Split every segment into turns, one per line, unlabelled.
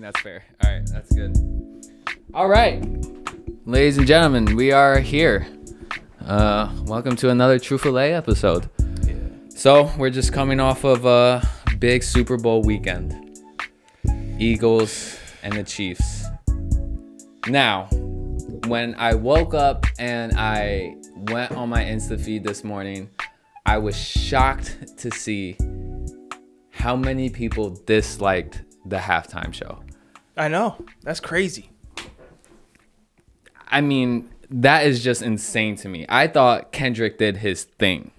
that's fair. All right, that's good. All right, ladies and gentlemen, we are here. Welcome to another Troofalay episode.
Yeah.
So we're just coming off of a big Super Bowl weekend. Eagles and the Chiefs. Now, when I woke up and I went on my Insta feed this morning, I was shocked to see how many people disliked the halftime show.
I know. That's crazy.
I mean, that is just insane to me. I thought Kendrick did his thing.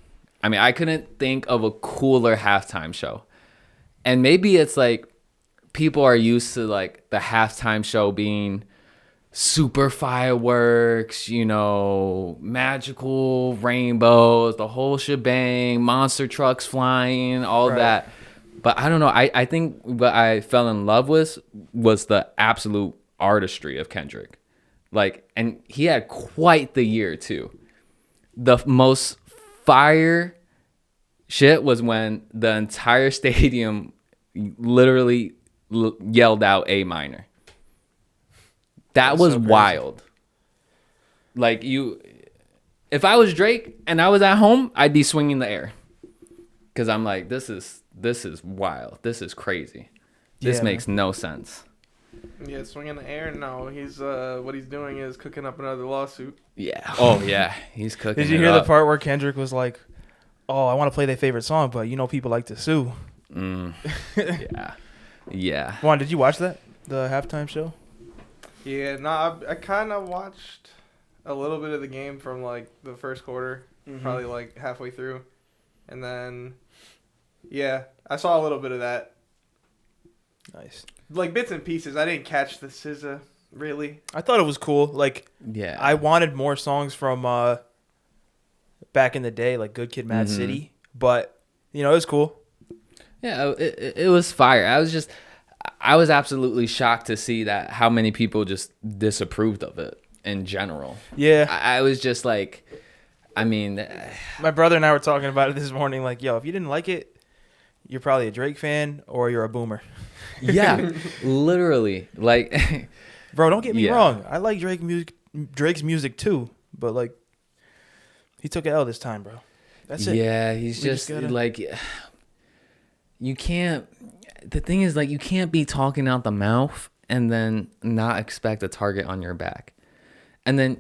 I mean, I couldn't think of a cooler halftime show. And maybe it's like people are used to like the halftime show being super fireworks, you know, magical rainbows, the whole shebang, monster trucks flying, all
Right.
that. But I don't know. I think what I fell in love with was the absolute artistry of Kendrick. Like, and he had quite the year too. The most fire shit was when the entire stadium literally yelled out A minor. That was so wild. Like, if I was Drake and I was at home, I'd be swinging the air. Cause I'm like, this is wild. This is crazy. This makes no sense.
Yeah, swing in the air. No, he's what he's doing is cooking up another lawsuit.
Yeah. Oh yeah, he's cooking.
Did you hear the part where Kendrick was like, "Oh, I want to play their favorite song, but you know people like to sue."
Yeah. Yeah.
Juan, did you watch that? The halftime show?
Yeah, no, I kind of watched a little bit of the game from like the first quarter, probably like halfway through, and then yeah, I saw a little bit of that.
Nice.
Like bits and pieces. I didn't catch the SZA really.
I thought it was cool. Like,
Yeah.
I wanted more songs from back in the day, like Good Kid, Mad City. But you know, it was cool.
Yeah, it was fire. I was absolutely shocked to see that how many people just disapproved of it in general.
Yeah.
I was just like, I mean,
My brother and I were talking about it this morning. Like, yo, if you didn't like it, you're probably a Drake fan or you're a boomer.
yeah, literally. Like,
Bro, don't get me
Yeah.
wrong. I like Drake's music too, but like, he took an L this time, bro. That's it.
yeah, he's
We
just
just gotta-
like, you can't. The thing is, like, you can't be talking out the mouth and not expect a target on your back, and then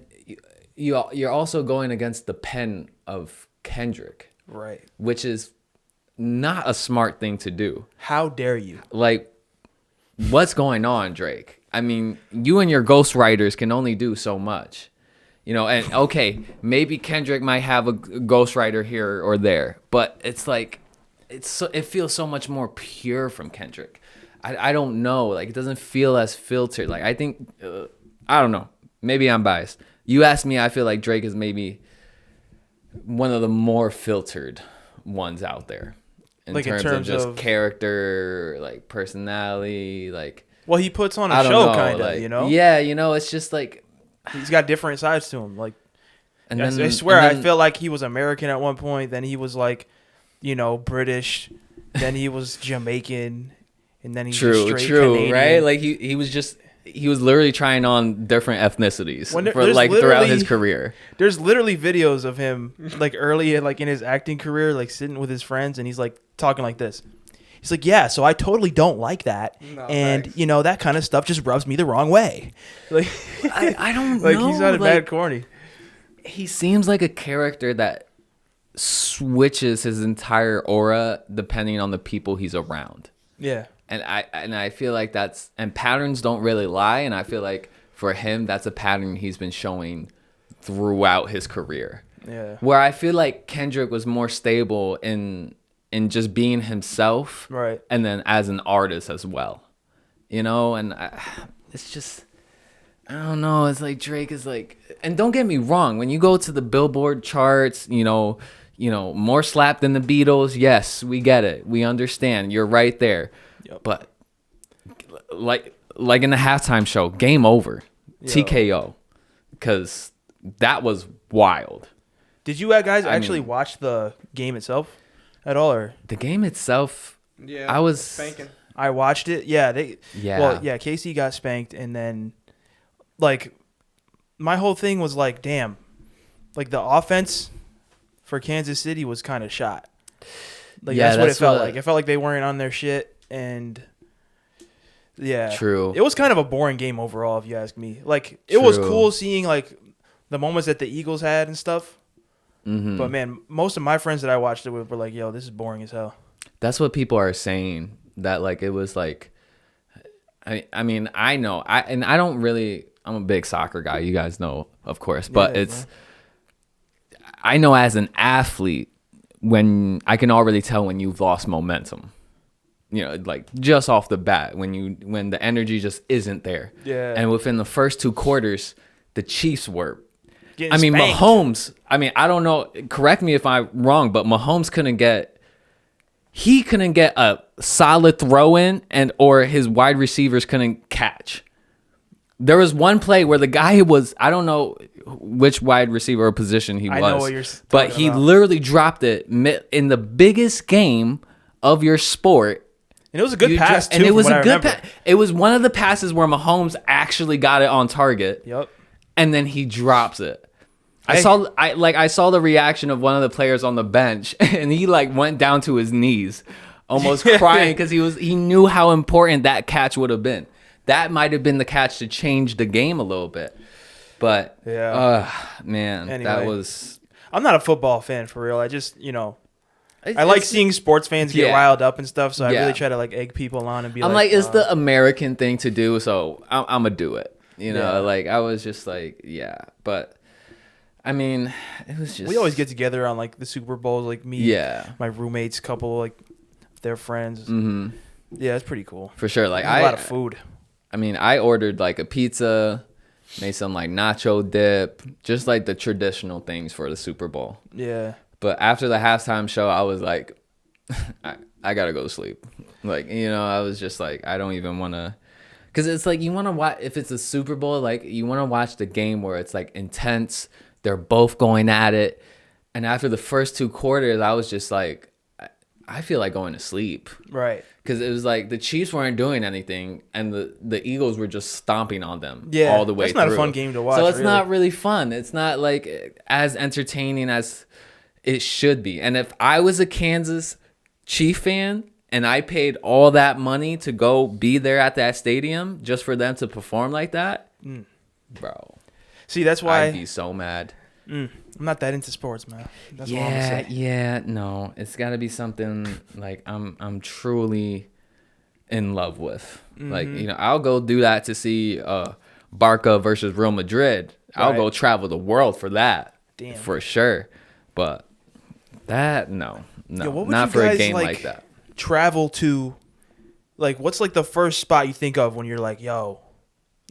you're also going against the pen of Kendrick,
Right.
which is not a smart thing to do.
How dare you?
Like, what's going on, Drake? I mean, you and your ghostwriters can only do so much, you know. And okay, maybe Kendrick might have a ghostwriter here or there, but it's like it feels so much more pure from Kendrick. I don't know, like, it doesn't feel as filtered. Like, I think I don't know. Maybe I'm biased. You ask me, I feel like Drake is maybe one of the more filtered ones out there. In terms of just character, like personality, like.
Well, he puts on
I
a
don't
show,
know,
kind of,
like,
you know?
Yeah, you know, it's just like.
He's got different sides to him. Like,
And
I
then,
swear,
and
I
then-
feel like he was American at one point. Then he was like, you know, British. Then he was Jamaican. And then he's just straight Canadian.
right? Like he was literally trying on different ethnicities
When
for like throughout his career.
There's literally videos of him like early, like in his acting career, like sitting with his friends, and he's like talking like this. He's like, yeah, so I totally don't like that,
No,
and
thanks.
you know that kind of stuff just rubs me the wrong way. Like,
I don't
like
know.
he's not a
like,
bad corny.
He seems like a character that switches his entire aura depending on the people he's around.
Yeah,
And I feel like patterns don't really lie, and I feel like for him that's a pattern he's been showing throughout his career.
yeah,
Where I feel like Kendrick was more stable in just being himself,
right.
and then as an artist as well, you know. And it's just, I don't know. It's like Drake is like, and don't get me wrong, when you go to the Billboard charts, you know, more slap than the Beatles. Yes, we get it. We understand. You're right there.
Yep.
But like in the halftime show, game over, TKO, because that was wild.
Did you guys actually watch the game itself at all, or
The game itself,
Yeah,
I was
spanking.
I watched it. Yeah,
Yeah.
KC got spanked, and then like my whole thing was like, damn, like the offense for Kansas City was kind of shot. Like that's what it felt like. It felt like they weren't on their shit, and yeah,
True.
It was kind of a boring game overall, if you ask me. Like it was cool seeing like the moments that the Eagles had and stuff.
Mm-hmm.
But man, most of my friends that I watched it with were like, "Yo, this is boring as hell."
That's what people are saying. That like it was like, I mean, I know, I don't really. I'm a big soccer guy. You guys know, of course, but I know as an athlete, when I can already tell when you've lost momentum. You know, like just off the bat, when the energy just isn't there.
Yeah.
And within the first 2 quarters, the Chiefs were.
Getting spanked.
Mahomes. I mean, I don't know. Correct me if I'm wrong, but Mahomes couldn't get a solid throw in, or his wide receivers couldn't catch. There was one play where the guy was, I don't know which wide receiver or position he was.
I know what you're talking
but he
about.
literally dropped it in the biggest game of your sport.
And it was a good pass too.
And it was
from
a
what I
good
remember.
pass. It was one of the passes where Mahomes actually got it on target.
Yep.
And then he drops it.
Hey.
I saw the reaction of one of the players on the bench, and he like went down to his knees, almost crying because he knew how important that catch would have been. That might have been the catch to change the game a little bit. But man,
Anyway.
that was.
I'm not a football fan for real. I just, I like seeing sports fans get riled up and stuff, so I really try to like egg people on and be
I'm
like,
it's the American thing to do, so I'm gonna do it.
Yeah.
Like I was just like, yeah, but I mean, it was just.
we always get together on like the Super Bowls, like me, my roommates, couple, like their friends.
Mm-hmm.
Yeah, it's pretty cool.
For sure. Like
a lot of food.
I mean, I ordered like a pizza, made some like nacho dip, just like the traditional things for the Super Bowl.
Yeah.
But after the halftime show, I was like, I gotta go to sleep. Like, I was just like, I don't even want to. Because it's like you want to watch, if it's a Super Bowl, like you want to watch the game where it's like intense. They're both going at it. And after the first 2 quarters, I was just like, I feel like going to sleep.
Right.
Because it was like the Chiefs weren't doing anything and the Eagles were just stomping on them all the way through.
It's not a fun game to watch.
So it's not really fun. It's not like as entertaining as it should be. And if I was a Kansas Chief fan and I paid all that money to go be there at that stadium just for them to perform like that, bro.
See, that's why
I'd be so mad.
I'm not that into sports, man. That's what I'm gonna say.
No. It's got to be something like I'm truly in love with. Like, I'll go do that to see Barca versus Real Madrid. I'll go travel the world for that.
Damn.
For sure. But that, no,
Yo, what would
not
you
for a
guys,
game like that.
Travel to, like, what's like the first spot you think of when you're like, yo,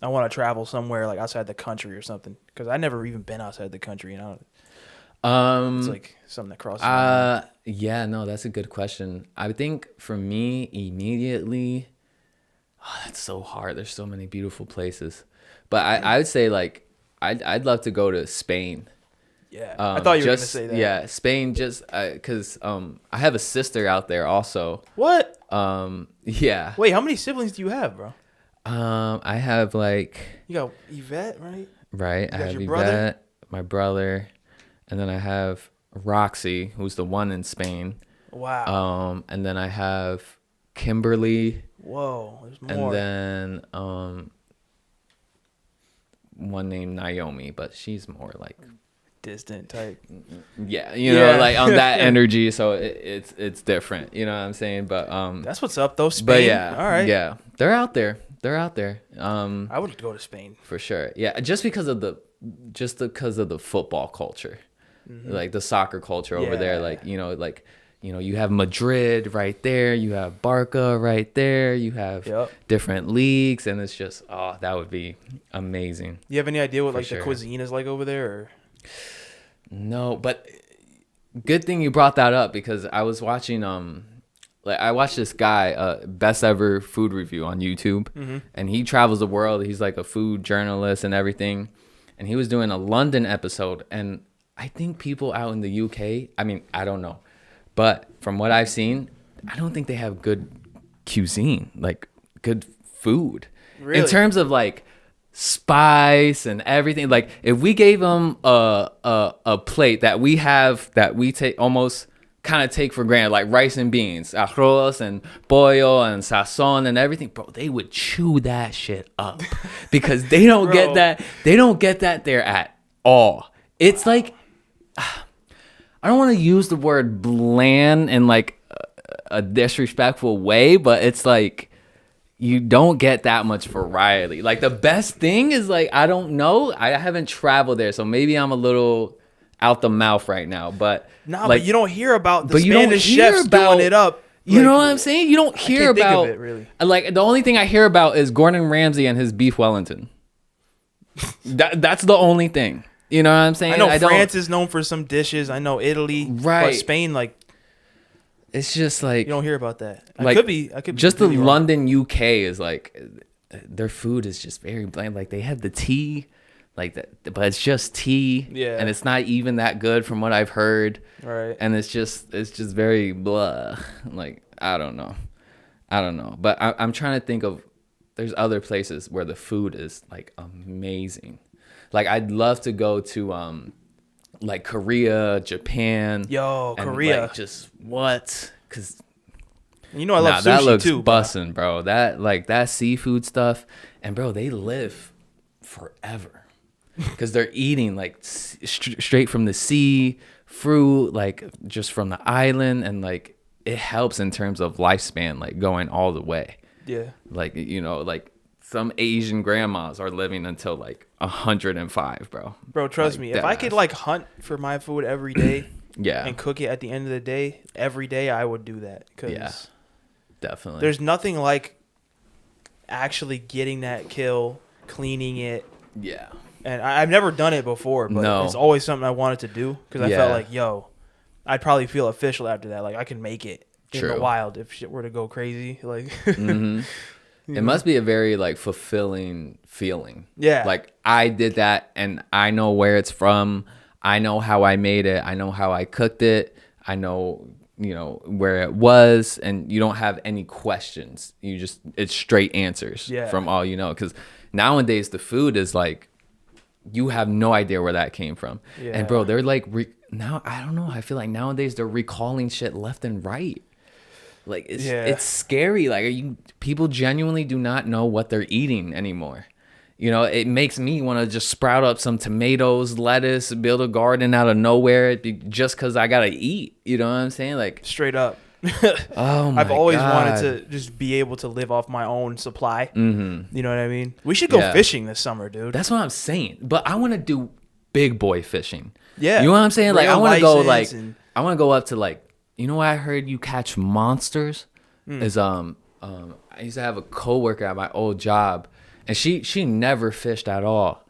I want to travel somewhere like outside the country or something? Because I never even been outside the country, it's like something that crosses my mind.
Yeah, no, that's a good question. I think for me immediately, that's so hard. There's so many beautiful places, but I would say like I'd love to go to Spain.
Yeah, I thought you were gonna say that.
Yeah, Spain, just because I have a sister out there also.
What?
Yeah.
Wait, how many siblings do you have, bro?
I have like.
You got Yvette, right?
Right, I have
your
Yvette,
brother?
my brother, and then I have Roxy, who's the one in Spain.
Wow.
And then I have Kimberly.
Whoa, there's more.
And then one named Naomi, but she's more like
distant type.
Yeah, like on that energy, so it's different. You know what I'm saying? But
that's what's up though. Spain.
But yeah,
all right.
Yeah, they're out there.
I would go to Spain
for sure. Yeah, just because of the football culture, like the soccer culture over there. Like you have Madrid right there, you have Barca right there, you have different leagues, and it's just that would be amazing.
You have any idea what the cuisine is like over there? Or?
No, but good thing you brought that up because I was watching I watched this guy best ever food review on YouTube, and he travels the world. He's like a food journalist and everything, and he was doing a London episode, and I think people out in the UK, I mean, I don't know, but from what I've seen, I don't think they have good cuisine, like good food.
Really?
In terms of like spice and everything. Like if we gave them a plate that we take almost kind of take for granted, like rice and beans, arroz and pollo and sazon and everything, bro, they would chew that shit up because they don't get that. They don't get that there at all. It's like, I don't want to use the word bland in like a disrespectful way, but it's like you don't get that much variety. Like the best thing is like, I don't know, I haven't traveled there, so maybe I'm a little out the mouth right now, but
nah,
like,
but you don't hear about the
but you don't
Spanish
hear
chefs
about-
doing it up.
you
Like,
know what I'm saying? You don't hear
can't think of
about
it, really.
Like the only thing I hear about is Gordon Ramsay and his beef Wellington. That's the only thing. You know what I'm saying?
I know France is known for some dishes. I know Italy,
Right.
But Spain, like
It's just like
you don't hear about that. I
Like,
could be
just the
completely wrong.
London, UK is like their food is just very bland. Like they have the tea, like that, but it's just tea,
Yeah.
and it's not even that good from what I've heard.
Right.
And it's just very blah. Like I don't know, but I'm trying to think of. There's other places where the food is like amazing. Like I'd love to go to like Korea, Japan.
Yo,
and,
Korea.
like, just what? Because
You know I love sushi
that looks
too. bro.
bussin', bro. That seafood stuff, and bro, they live forever because they're eating like straight from the sea, fruit, like just from the island, and like it helps in terms of lifespan, like going all the way.
Yeah.
Like like some Asian grandmas are living until like 105, bro.
Bro, trust
Like,
me. If I could
deadass.
like hunt for my food every day
Yeah,
and cook it at the end of the day, every day I would do that. Cause
Yeah. definitely.
there's nothing like actually getting that kill, cleaning it.
yeah.
And I've never done it before, but
No.
it's always something I wanted to do because I felt
Yeah.
like, yo, I'd probably feel official after that. Like I can make it in the
True.
wild if shit were to go crazy. Like,
hmm It must be a very like fulfilling feeling.
Yeah.
Like I did that and I know where it's from. I know how I made it. I know how I cooked it. I know, where it was, and you don't have any questions. It's straight answers
Yeah.
from all you know. Because nowadays the food is like, you have no idea where that came from.
Yeah.
And bro, they're like, now, I don't know. I feel like nowadays they're recalling shit left and right. Like it's scary. Like people genuinely do not know what they're eating anymore. It makes me want to just sprout up some tomatoes, lettuce, build a garden out of nowhere just because I gotta eat. You know what I'm saying? Like
straight up.
oh my
I've always
God.
wanted to just be able to live off my own supply.
Mm-hmm.
You know what I mean? We should go
Yeah.
fishing this summer, dude.
That's what I'm saying. But I want to do big boy fishing.
Yeah.
You know what I'm saying? Like I
Real
want to go
license
like
and-
I want to go up to like what I heard you catch monsters
Hmm.
is I used to have a coworker at my old job, and she never fished at all,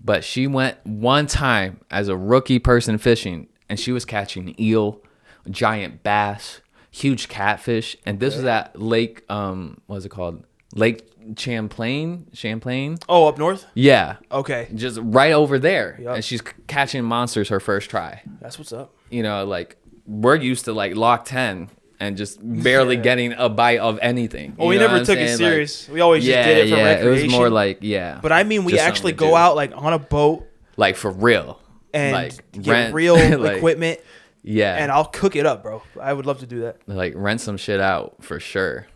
but she went one time as a rookie person fishing, and she was catching eel, giant bass, huge catfish, and this was at Lake what's it called? Lake Champlain?
Oh, up north?
Yeah.
Okay.
Just right over there.
Yep.
And she's catching monsters her first try.
That's what's up.
Like we're used to like Lock 10 and just barely getting a bite of anything.
Well, we
You know
never
what I'm
took it
saying?
serious. We always just did it for
It
recreation.
was more like,
But I mean, we
just
actually
something to
go
do.
out like on a boat
Like for real.
and
like
get real
like,
equipment,
Yeah.
and I'll cook it up, bro. I would love to do that.
like rent some shit out for sure.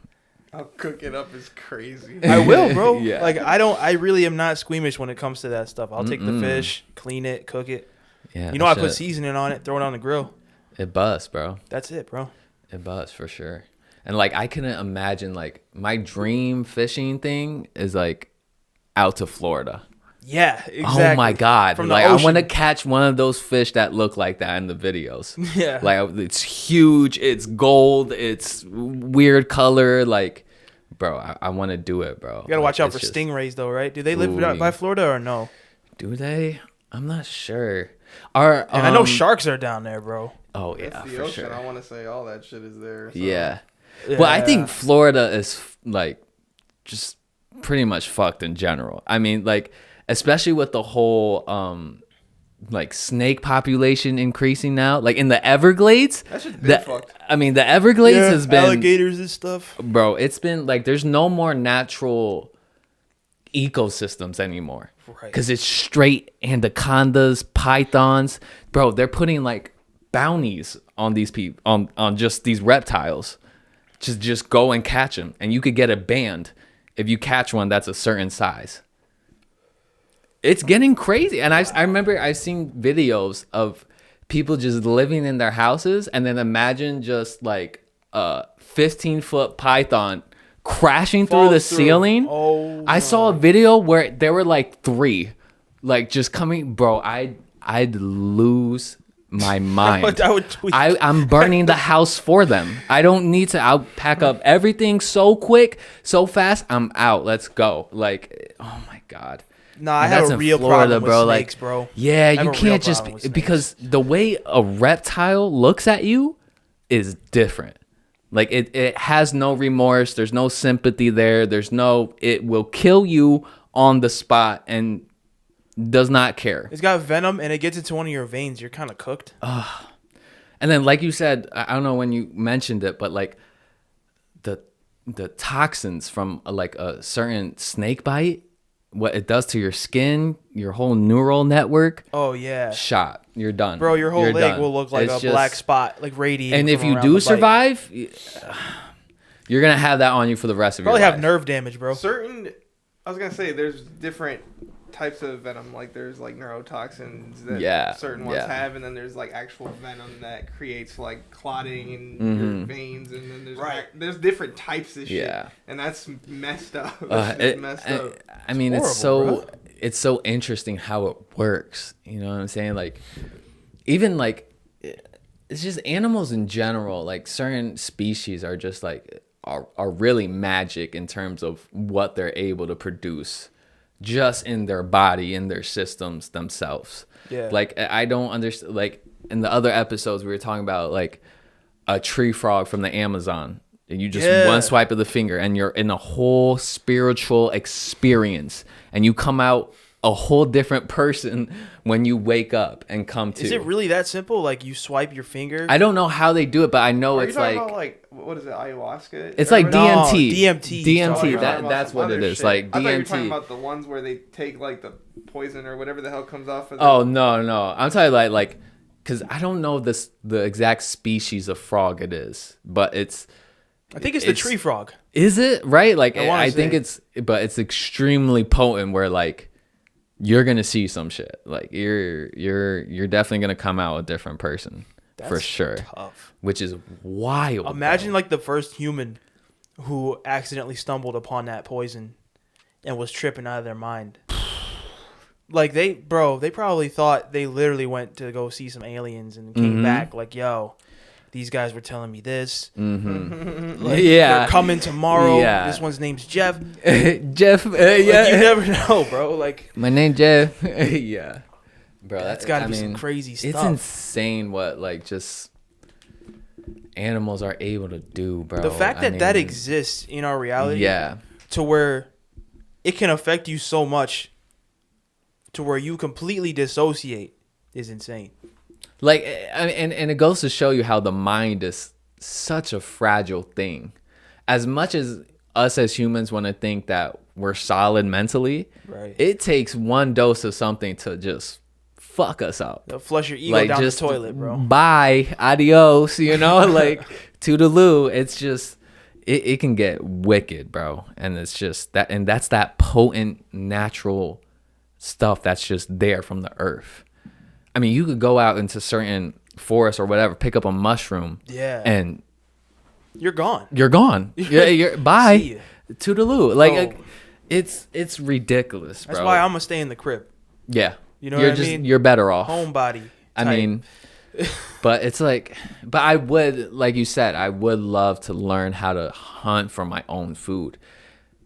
I'll cook it up is crazy.
I will, bro.
Yeah.
Like I really am not squeamish when it comes to that stuff. I'll take the
Mm-mm.
fish, clean it, cook it.
Yeah.
You know, I
that
put
shit,
seasoning on it, throw it on the grill.
it busts, bro.
That's it, bro.
It busts for sure. And like I couldn't imagine like my dream fishing thing is like out to Florida.
Yeah, exactly.
Oh my God.
From the
Like I
ocean.
want to catch one of those fish that look like that in the videos.
Yeah.
Like it's huge, it's gold, it's weird color. Like, bro, I want to do it, bro.
You gotta watch out for stingrays, though, right? Do they live
Ooh.
by Florida or no?
Do they? I'm not sure.
And I know sharks are down there, bro.
Oh
It's
yeah,
the
for
ocean.
sure.
I want to say all that shit is there. So.
Yeah. Well, I think Florida is like just pretty much fucked in general. I mean, like especially with the whole like snake population increasing now. Like in the Everglades,
That's just been fucked.
I mean, the Everglades has been
alligators and stuff.
bro. It's been like there's no more natural ecosystems anymore because it's straight anacondas, pythons, bro. They're putting like bounties on these people on just these reptiles. Just go and catch them, and you could get a band if you catch one that's a certain size. It's getting crazy, and I remember I've seen videos of people just living in their houses, and then imagine just like a 15-foot python crashing through the ceiling.
Oh,
I saw a video where there were like 3, like just coming, bro. I'd lose my mind.
I would tweet.
I'm burning the house for them. I don't need to. I'll pack up everything so quick, so fast. I'm out. Let's go. Like, oh my god.
Nah, I
And
have
that's
a
in
real
Florida,
problem
bro.
with snakes,
Like,
bro.
Yeah,
I have
you
a real
can't just
problem with snakes.
because the way a reptile looks at you is different. Like it has no remorse. There's no sympathy there. It will kill you on the spot and does not care.
It's got venom and it gets into one of your veins. You're kind of cooked.
And then, like you said, I don't know when you mentioned it, but like the toxins from like a certain snake bite, what it does to your skin, your whole neural network,
Oh yeah,
shot. You're done.
bro, your whole
You're
leg
done.
will look like
It's
a black spot, like radiating.
And if
from
you
around
do
the bite.
survive, you're gonna have that on you for the rest of
probably
your life.
have nerve damage, bro.
I was gonna say there's different types of venom. Like there's like neurotoxins that certain ones have, and then there's like actual venom that creates like clotting in your veins, and then there's different types of shit.
Yeah.
And that's messed up.
I mean, it's
horrible,
so it's so interesting how it works. You know what I'm saying? Like, even like, it's just animals in general. Like certain species are just like are really magic in terms of what they're able to produce, just in their body, in their systems themselves.
Yeah.
Like I don't understand. Like in the other episodes, we were talking about like a tree frog from the Amazon. And you just one swipe of the finger and you're in a whole spiritual experience and you come out a whole different person when you wake up and come to.
Is it really that simple? Like you swipe your finger?
I don't know how they do it, but I know it's
Are you
like,
talking about like what is it, ayahuasca?
it's like
No,
DMT.
DMT.
DMT.
That's
That's what it is. Like
I thought you were talking
DMT.
about the ones where they take like the poison or whatever the hell comes off of
Oh no. I'm talking like because I don't know the exact species of frog it is, but
I think it's the tree frog.
Is it right? Like
I wanna
I think
say.
but it's extremely potent. Where like you're gonna see some shit. Like you're definitely gonna come out a different person for
That's
sure.
tough.
Which is wild.
Imagine
bro.
like the first human who accidentally stumbled upon that poison and was tripping out of their mind. Like they probably thought they literally went to go see some aliens and came back like, yo, these guys were telling me this. Like,
Yeah.
they're coming tomorrow.
Yeah.
This one's name's Jeff.
Jeff.
Like, you never know, bro. Like
My name Jeff. Yeah. Bro,
that's gotta be some crazy stuff.
It's insane what like just animals are able to do, bro.
The fact that that
mean,
exists in our reality,
Yeah.
to where it can affect you so much, to where you completely dissociate, is insane.
Like, and it goes to show you how the mind is such a fragile thing. As much as us as humans want to think that we're solid mentally,
Right.
it takes one dose of something to just fuck us up.
They'll flush your ego
Like
down
just
the toilet, bro.
bye, adios, you know, like toodaloo. It's just it can get wicked, bro. And it's just that, and that's that potent natural stuff that's just there from the earth. I mean, you could go out into certain forests or whatever, pick up a mushroom,
Yeah.
and
You're gone.
you're gone. You're
See
bye,
ya.
toodaloo. Like
Bro.
it's ridiculous, bro.
That's why I'm gonna stay in the crib.
Yeah,
You know
you're
what I mean?
You're better off.
Homebody.
I
type.
mean, but it's like, but I would, like you said, I would love to learn how to hunt for my own food,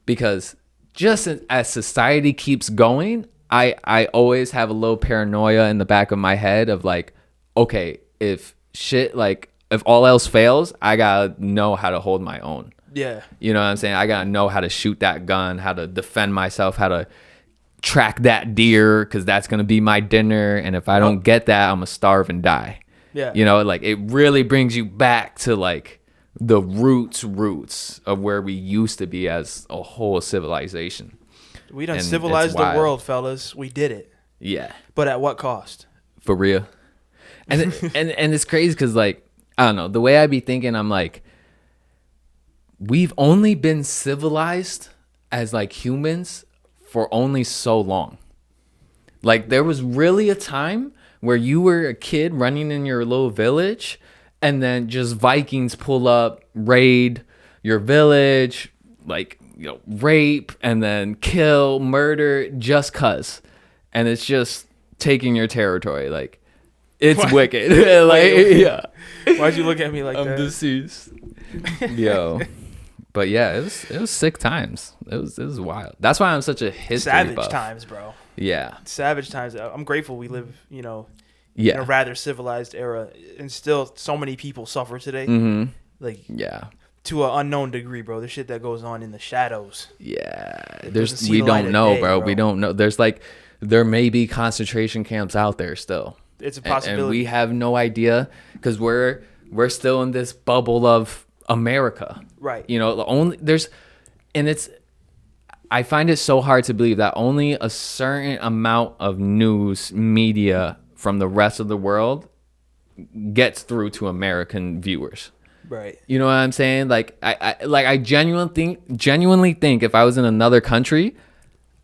because just as society keeps going, I always have a little paranoia in the back of my head of like, okay, if shit, like if all else fails, I gotta know how to hold my own.
Yeah.
You know what I'm saying? I gotta know how to shoot that gun, how to defend myself, how to track that deer because that's gonna be my dinner, and if I don't get that, I'm gonna starve and die.
Yeah.
You know, like it really brings you back to like the roots of where we used to be as a whole civilization.
We done
And
civilized
it's
the
wild.
world, fellas. We did it.
Yeah,
But at what cost?
for real. And and it's crazy because like I don't know, the way I be thinking, I'm like, we've only been civilized as like humans for only so long. Like there was really a time where you were a kid running in your little village, and then just Vikings pull up, raid your village, like, you know, rape and then kill, murder, just cuz. And it's just taking your territory. Like, it's wicked. Like, yeah.
Why'd you look at me like
I'm
that?
deceased. Yo. But yeah, it was sick times. It was wild. That's why I'm such a history
Savage
buff.
times, bro.
Yeah.
Savage times. I'm grateful we live, in a
Yeah.
rather civilized era, and still so many people suffer today.
Mm-hmm.
Like,
Yeah.
to an unknown degree, bro. The shit that goes on in the shadows.
Yeah.
doesn't see
We
the light
don't
of
know,
day,
bro.
bro.
We don't know. There may be concentration camps out there still.
It's a
And
possibility.
we have no idea because we're still in this bubble of America.
Right.
You know, I find it so hard to believe that only a certain amount of news media from the rest of the world gets through to American viewers.
Right.
You know what I'm saying? Like I genuinely think if I was in another country,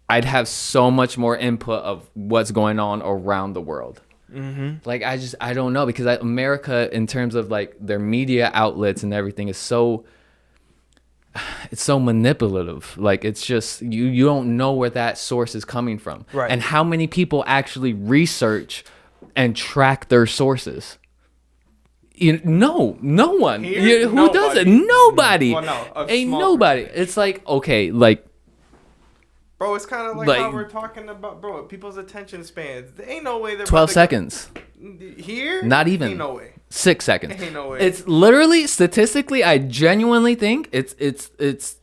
I'd have so much more input of what's going on around the world.
Mm-hmm.
Like I don't know, because America, in terms of like their media outlets and everything, is it's so manipulative. Like it's just you don't know where that source is coming from,
Right.
and how many people actually research and track their sources. No one.
Here?
Who does it?
Nobody.
Nobody.
Well, no, a
Ain't
small
nobody.
percentage.
It's like, okay, like,
Bro, it's kind of like
Like-
how we're talking about, bro, people's attention spans. There ain't no way they're
12
about to
seconds.
Here?
Not even.
Ain't no way.
6 seconds.
Ain't no way.
It's literally, statistically, I genuinely think it's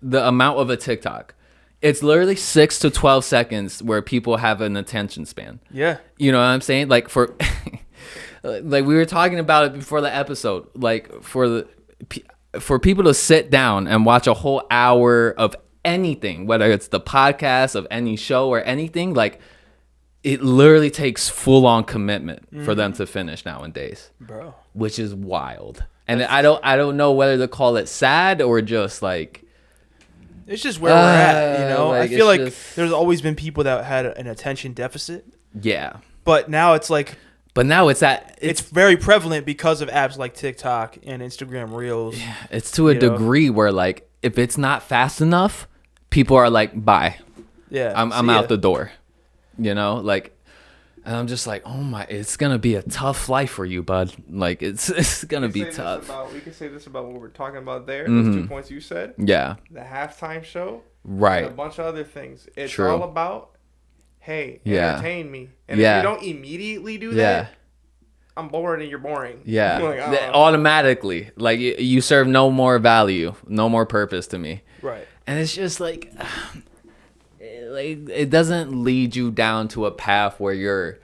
the amount of a TikTok. It's literally 6 to 12 seconds where people have an attention span.
Yeah.
You know what I'm saying? Like for like we were talking about it before the episode. Like for people to sit down and watch a whole hour of anything, whether it's the podcast of any show or anything, like it literally takes full on commitment for them to finish nowadays,
Bro.
which is wild. And I don't know whether to call it sad or just like,
It's just where we're at, you know?
like,
I feel
it's
like
just-
there's always been people that had an attention deficit,
yeah.
but now it's like
But now it's
it's very prevalent because of apps like TikTok and Instagram Reels.
it's to a
you know?
degree where like if it's not fast enough, people are like, bye.
Yeah.
I'm
see ya.
out the door. You know, like, and I'm just like, oh my, it's gonna be a tough life for you, bud. Like it's gonna be tough.
We can say this about what we're talking about there.
Mhm.
Those 2 points you said.
Yeah.
The halftime show.
Right.
And a bunch of other things. It's
True.
all about, hey,
Yeah.
entertain me. And
Yeah.
if you don't immediately do
Yeah.
that, I'm bored and you're boring.
Yeah.
Like, I don't know.
Automatically, like you serve no more value, no more purpose to me.
Right.
And it's just like it doesn't lead you down to a path where you're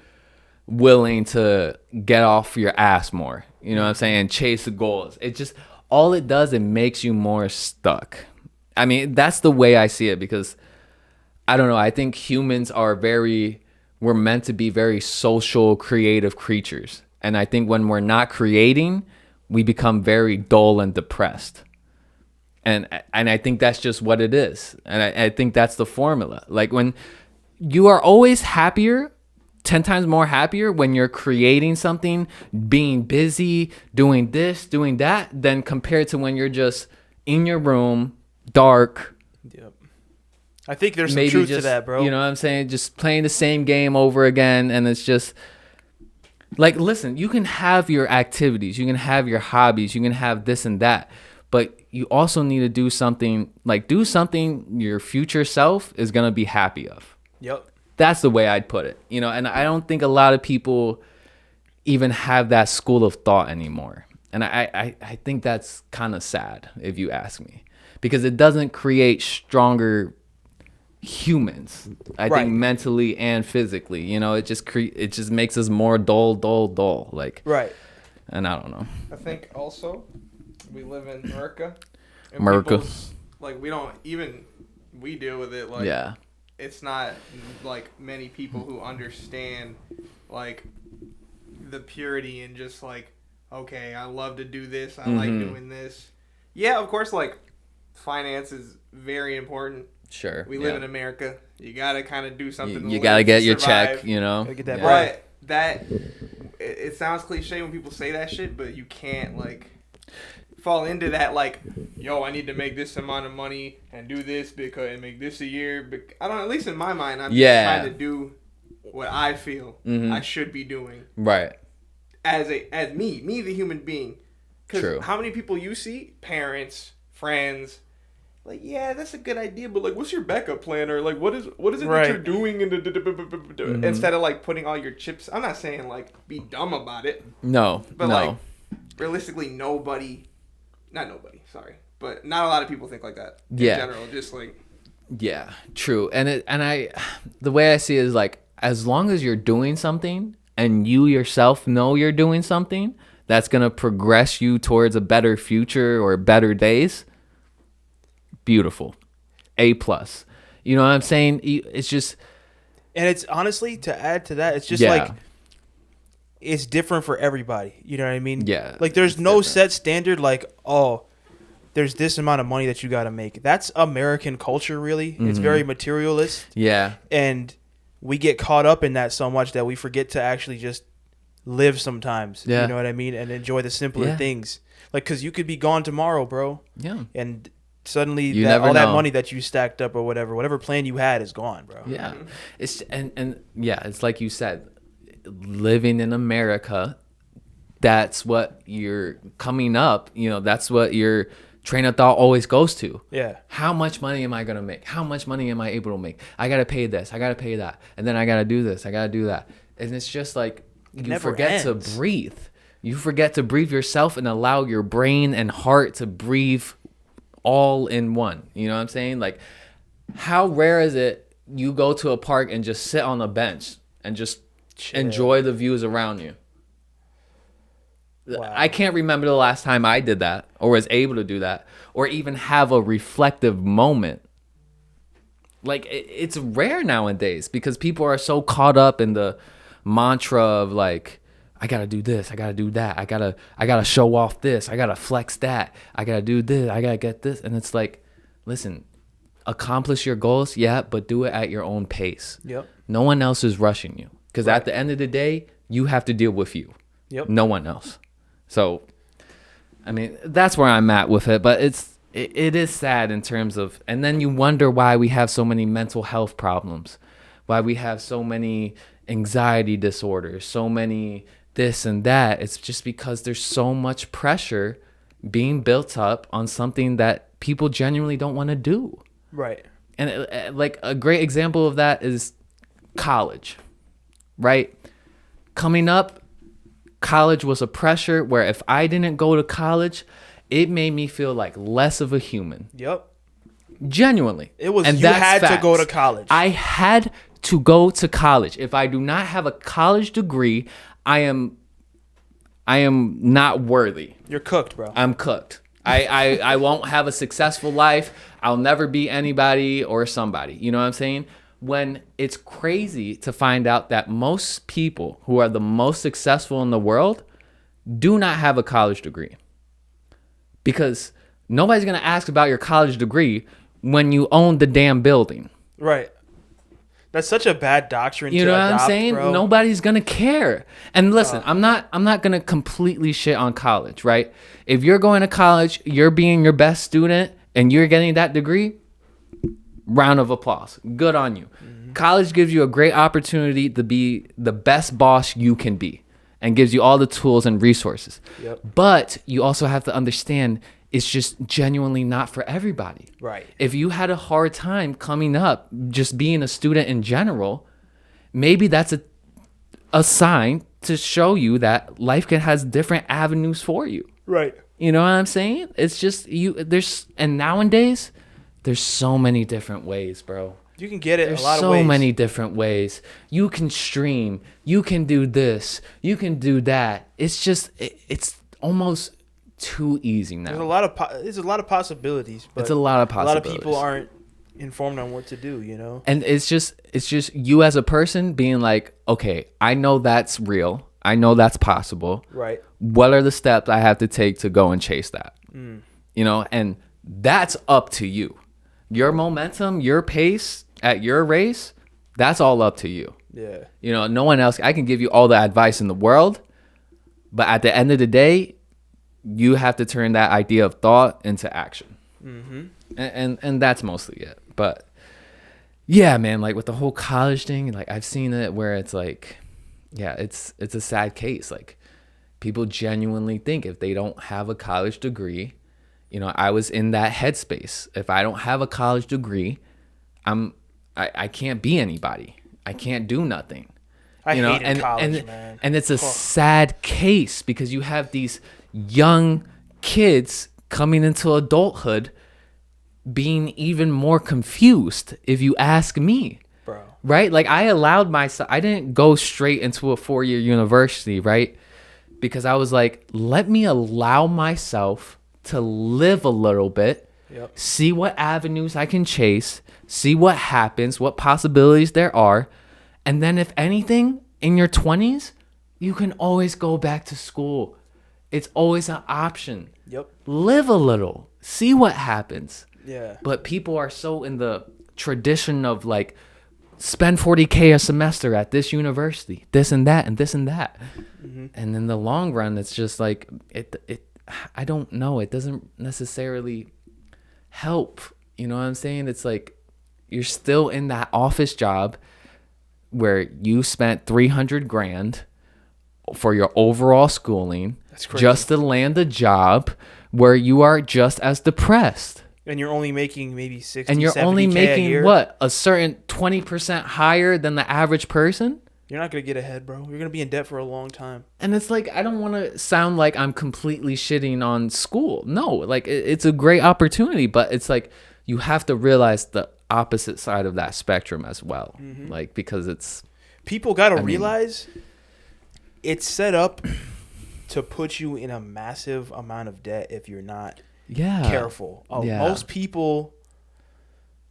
willing to get off your ass more. You know what I'm saying? And chase the goals. It just, all it does, it makes you more stuck. I mean, that's the way I see it, because I don't know. I think humans are we're meant to be very social, creative creatures. And I think when we're not creating, we become very dull and depressed. And I think that's just what it is. And I think that's the formula. Like when you are always happier, 10 times more happier when you're creating something, being busy, doing this, doing that, than compared to when you're just in your room, dark.
Yep. I think there's some
Maybe
truth
just,
to that, bro.
You know what I'm saying? Just playing the same game over again. And it's just like, listen, you can have your activities, you can have your hobbies, you can have this and that. But you also need to do something your future self is going to be happy of.
Yep.
That's the way I'd put it. You know, and I don't think a lot of people even have that school of thought anymore. And I think that's kind of sad, if you ask me, because it doesn't create stronger humans. I
Right.
think mentally and physically. You know, it just makes us more dull. Like,
Right.
and I don't know.
I think also we live in America. And
America.
people's, like, we deal with it. Like,
Yeah.
it's not like many people who understand like the purity and just like, okay, I love to do this. I like doing this. Yeah, of course, like finance is very important.
Sure.
We live in America. You gotta kind of do something.
You
to
gotta
live,
get
to
your
survive.
check, you know.
Gotta get that
Yeah.
bread.
But it sounds cliche when people say that shit, but you can't like fall into that like, yo, I need to make this amount of money and do this because and make this a year. I don't. At least in my mind, I'm just trying to do what I feel I should be doing.
Right.
As me the human being.
True.
Because how many people you see, parents, friends. Like, yeah, that's a good idea, but like, what's your backup plan? Or like, what is it that you're doing? Instead of like putting all your chips. I'm not saying like be dumb about it.
No,
But
no.
like, realistically, not nobody, sorry, but not a lot of people think like that. In general, just like.
Yeah, true. The way I see it is like, as long as you're doing something and you yourself know you're doing something that's gonna progress you towards a better future or better days. Beautiful. A+. You know what I'm saying? It's just,
And it's honestly, to add to that, it's just
Yeah.
like it's different for everybody. You know what I mean?
Yeah,
Like there's
it's
no
different.
set standard like, oh, there's this amount of money that you got to make. That's American culture, really. It's very materialist.
yeah,
And we get caught up in that so much that we forget to actually just live sometimes.
Yeah.
You know what I mean? And enjoy the simpler
Yeah.
things. Like, because you could be gone tomorrow, bro.
yeah.
And suddenly
You
that,
never
all that
know.
money that you stacked up or whatever plan you had is gone, bro.
Yeah. It's and yeah, it's like you said, living in America, that's what you're coming up, you know, that's what your train of thought always goes to.
Yeah.
How much money am I going to make? How much money am I able to make? I got to pay this, I got to pay that, and then I got to do this, I got to do that. And it's just like you
never
forget
ends.
to breathe. You forget to breathe yourself and allow your brain and heart to breathe all in one. You know what I'm saying? Like, how rare is it you go to a park and just sit on a bench and just enjoy the views around you?
Wow.
I can't remember the last time I did that or was able to do that or even have a reflective moment. Like, it's rare nowadays because people are so caught up in the mantra of like, I gotta do this, I gotta do that, I gotta show off this, I gotta flex that, I gotta do this, I gotta get this. And it's like, listen, accomplish your goals, yeah, but do it at your own pace.
Yep.
No one else is rushing you. Because at the end of the day, you have to deal with you.
Yep.
No one else. So, I mean, that's where I'm at with it. But it is sad in terms of, and then you wonder why we have so many mental health problems, why we have so many anxiety disorders, so many this and that. It's just because there's so much pressure being built up on something that people genuinely don't want to do.
Right.
And like a great example of that is college, right? Coming up, college was a pressure where if I didn't go to college, it made me feel like less of a human.
Yep.
Genuinely.
It was,
and
you
that's
had to
facts.
go to college.
I had to go to college. If I do not have a college degree, I am not worthy.
You're cooked, bro.
I'm cooked. I won't have a successful life. I'll never be anybody or somebody. You know what I'm saying? When it's crazy to find out that most people who are the most successful in the world do not have a college degree. Because nobody's going to ask about your college degree when you own the damn building.
Right. That's such a bad doctrine
You
to
know what
adopt,
I'm saying?
bro.
Nobody's gonna care. And listen, I'm not gonna completely shit on college, right? If you're going to college, you're being your best student, and you're getting that degree, round of applause. Good on you. Mm-hmm. College gives you a great opportunity to be the best boss you can be, and gives you all the tools and resources.
Yep.
But you also have to understand it's just genuinely not for everybody.
Right.
If you had a hard time coming up, just being a student in general, maybe that's a sign to show you that life has different avenues for you.
Right.
You know what I'm saying? It's just and nowadays there's so many different ways, bro.
You can get it
There's
a lot of
so
ways.
many different ways. You can stream. You can do this. You can do that. It's just, it's almost too easy now.
There's a lot of possibilities. But
It's a lot of
a lot of
possibilities.
people aren't informed on what to do, you know?
And it's just you as a person being like, okay, I know that's real. I know that's possible.
Right.
What are the steps I have to take to go and chase that? You know, and that's up to you. Your momentum, your pace at your race, that's all up to you.
Yeah.
You know, no one else. I can give you all the advice in the world, but at the end of the day, you have to turn that idea of thought into action. And that's mostly it. But yeah, man, like with the whole college thing, like I've seen it where it's like, yeah, it's a sad case. Like people genuinely think if they don't have a college degree, you know, I was in that headspace. If I don't have a college degree, I can't be anybody. I can't do nothing.
I
You know,
hated college, man.
and it's a sad case because you have these young kids coming into adulthood being even more confused, if you ask me.
Bro.
Right? Like I allowed myself, I didn't go straight into a 4-year university, right? Because I was like, let me allow myself to live a little bit,
Yep.
see what avenues I can chase, see what happens, what possibilities there are. And then if anything, in your 20s, you can always go back to school. It's always an option.
Yep.
Live a little, see what happens.
Yeah.
But people are so in the tradition of like, spend $40K a semester at this university, this and that, and this and that. And in the long run, it's just like, I don't know. It doesn't necessarily help. You know what I'm saying? It's like, you're still in that office job where you spent $300,000 for your overall schooling
That's crazy.
just to land a job where you are just as depressed.
And you're only making maybe 60,
And you're
70K
only
a
making
year.
what? A certain 20% higher than the average person?
You're not going to get ahead, bro. You're going to be in debt for a long time.
And it's like, I don't want to sound like I'm completely shitting on school. No, like it's a great opportunity, but it's like you have to realize the opposite side of that spectrum as well. Like, because it's,
People got to realize it's set up to put you in a massive amount of debt if you're not careful. Most people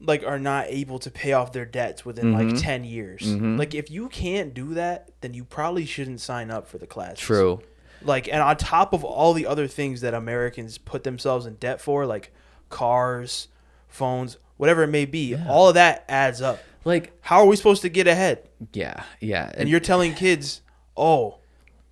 like are not able to pay off their debts within like 10 years. Like if you can't do that, then you probably shouldn't sign up for the classes.
True.
Like, and on top of all the other things that Americans put themselves in debt for, like cars, phones, whatever it may be, all of that adds up.
Like,
How are we supposed to get ahead?
yeah.
And you're telling kids, oh,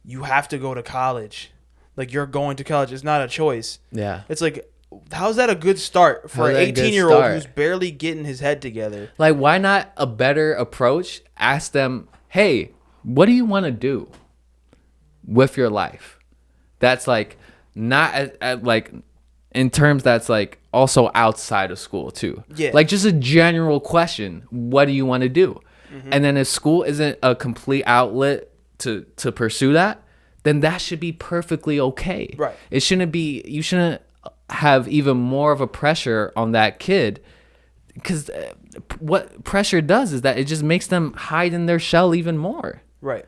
you have to go to college. Like, you're going to college. It's not a choice.
Yeah.
It's like, how's that a good start for
How's
an
that a good
18-year-old
start?
who's barely getting his head together?
Like, why not a better approach? Ask them, hey, what do you want to do with your life? That's like, not at like, in terms that's like also outside of school too.
Yeah.
Like just a general question. What do you want to do? And then if school isn't a complete outlet to pursue that, then that should be perfectly okay.
Right.
It shouldn't be, you shouldn't have even more of a pressure on that kid, because what pressure does is that it just makes them hide in their shell even more.
Right.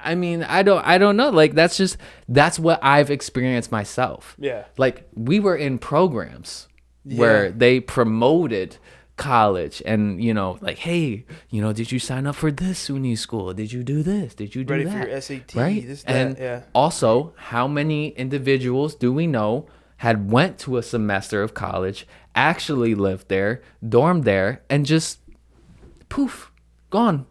I mean, I don't know. Like that's what I've experienced myself.
Yeah.
Like we were in programs where they promoted college and, you know, like, hey, you know, did you sign up for this SUNY school? Did you do this? Did you do
Ready
that?
for your SAT,
Right?
this, that,
And
yeah.
also, how many individuals do we know had went to a semester of college, actually lived there, dormed there, and just poof, gone?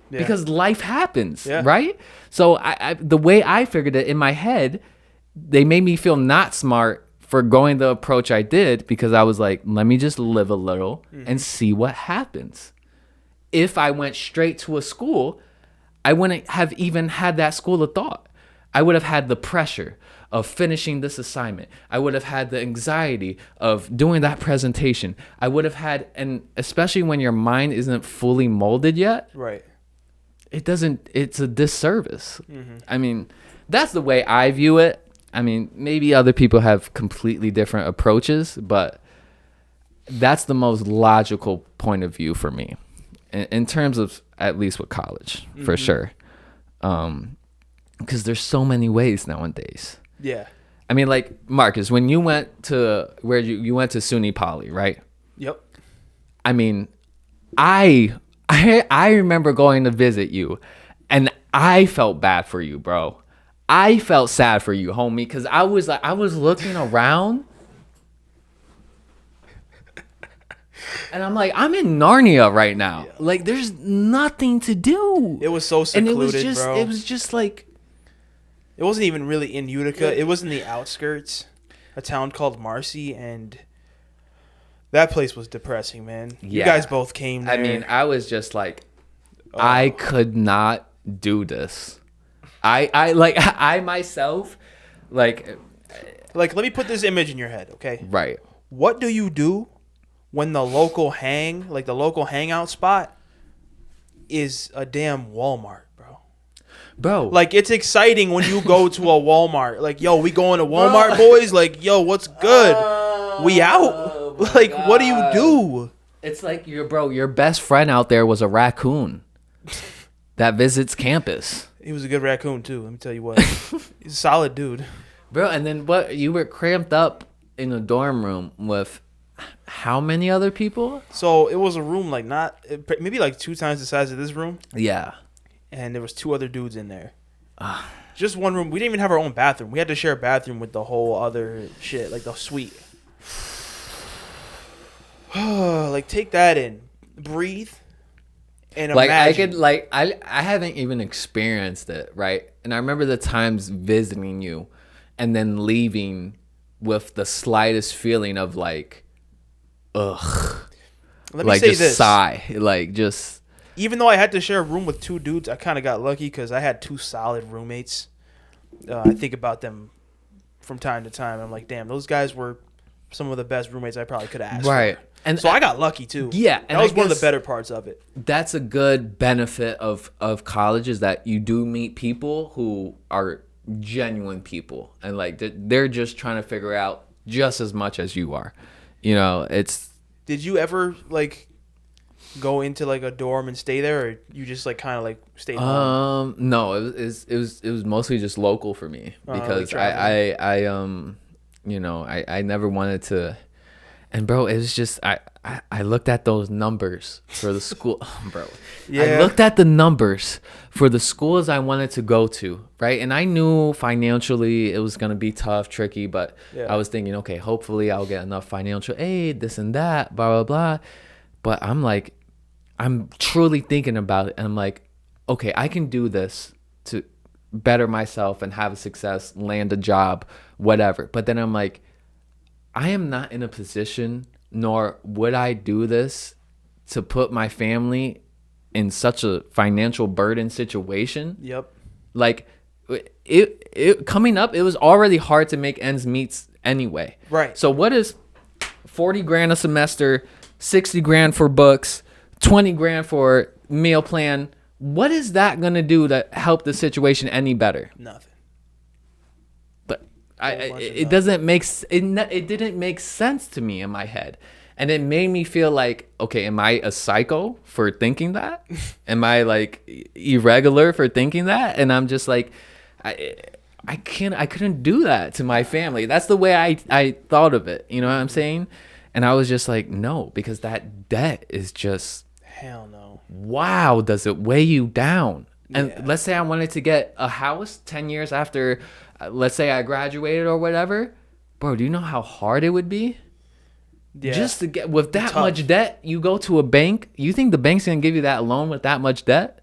Yeah.
Because life happens,
Yeah.
right? So I the way I figured it in my head, they made me feel not smart for going the approach I did, because I was like, let me just live a little and see what happens. If I went straight to a school, I wouldn't have even had that school of thought. I would have had the pressure of finishing this assignment. I would have had the anxiety of doing that presentation. I would have had, and especially when your mind isn't fully molded yet,
Right.
it's a disservice. I mean, that's the way I view it. I mean, maybe other people have completely different approaches, but that's the most logical point of view for me in terms of at least with college, for sure. Because there's so many ways nowadays.
Yeah.
I mean, like, Marcus, when you went to where you went to SUNY Poly, right?
Yep.
I mean, I remember going to visit you, and I felt bad for you, bro. I felt sad for you, homie, because I was looking around, and I'm like, I'm in Narnia right now. Yeah. Like, there's nothing to do.
It was so secluded,
and
bro.
It was just like,
it wasn't even really in Utica. It was in the outskirts, a town called Marcy, and that place was depressing, man. Yeah. You guys both came there.
I mean, I was just like, I could not do this. I myself, like,
let me put this image in your head, okay?
Right.
What do you do when the local hangout spot is a damn Walmart,
bro?
Like, it's exciting when you go to a Walmart. Like, yo, we going to Walmart, boys? Like, yo, what's good? We out? Like, God. What do you do?
It's like your best friend out there was a raccoon that visits campus.
He was a good raccoon too. Let me tell you what. He's a solid dude,
bro. And then what? You were cramped up in a dorm room with how many other people?
So it was a room like maybe like 2 times the size of this room.
Yeah.
And there was 2 other dudes in there. Just one room. We didn't even have our own bathroom. We had to share a bathroom with the whole other shit, like the suite. Like, take that in, breathe, and
like
imagine.
I haven't even experienced it, right? And I remember the times visiting you, and then leaving with the slightest feeling of like, ugh.
Let me say
just
this.
Sigh, like just.
Even though I had to share a room with 2 dudes, I kind of got lucky because I had 2 solid roommates. I think about them from time to time. I'm like, damn, those guys were some of the best roommates I probably could have asked
for.
And so I got lucky too.
Yeah.
That was one of the better parts of it.
That's a good benefit of college, is that you do meet people who are genuine people. And like they're just trying to figure out just as much as you are. You know, it's.
Did you ever like go into like a dorm and stay there, or you just like kind of like stayed home?
No, it was mostly just local for me because like I never wanted to. And bro, it was just I looked at those numbers for the school, bro. Yeah. I looked at the numbers for the schools I wanted to go to, right? And I knew financially it was gonna be tough, tricky, but I was thinking, okay, hopefully I'll get enough financial aid, this and that, blah blah blah. But I'm truly thinking about it, and I'm like, okay, I can do this to better myself and have a success, land a job, whatever. But then I'm like, I am not in a position, nor would I do this to put my family in such a financial burden situation.
Yep.
Like, it coming up, it was already hard to make ends meet anyway.
Right.
So what is $40,000 a semester, $60,000 for books, $20,000 for meal plan? What is that gonna do to help the situation any better?
Nothing.
It didn't make sense to me in my head, and it made me feel like, okay, am I a psycho for thinking that? Am I like irregular for thinking that? And I'm just like, I couldn't do that to my family. That's the way I thought of it. You know what I'm saying? And I was just like, no, because that debt is just,
hell no.
Wow, does it weigh you down? And let's say I wanted to get a house 10 years after, let's say I graduated or whatever. Bro, do you know how hard it would be? Yeah. Just to get, with that much debt, you go to a bank. You think the bank's going to give you that loan with that much debt?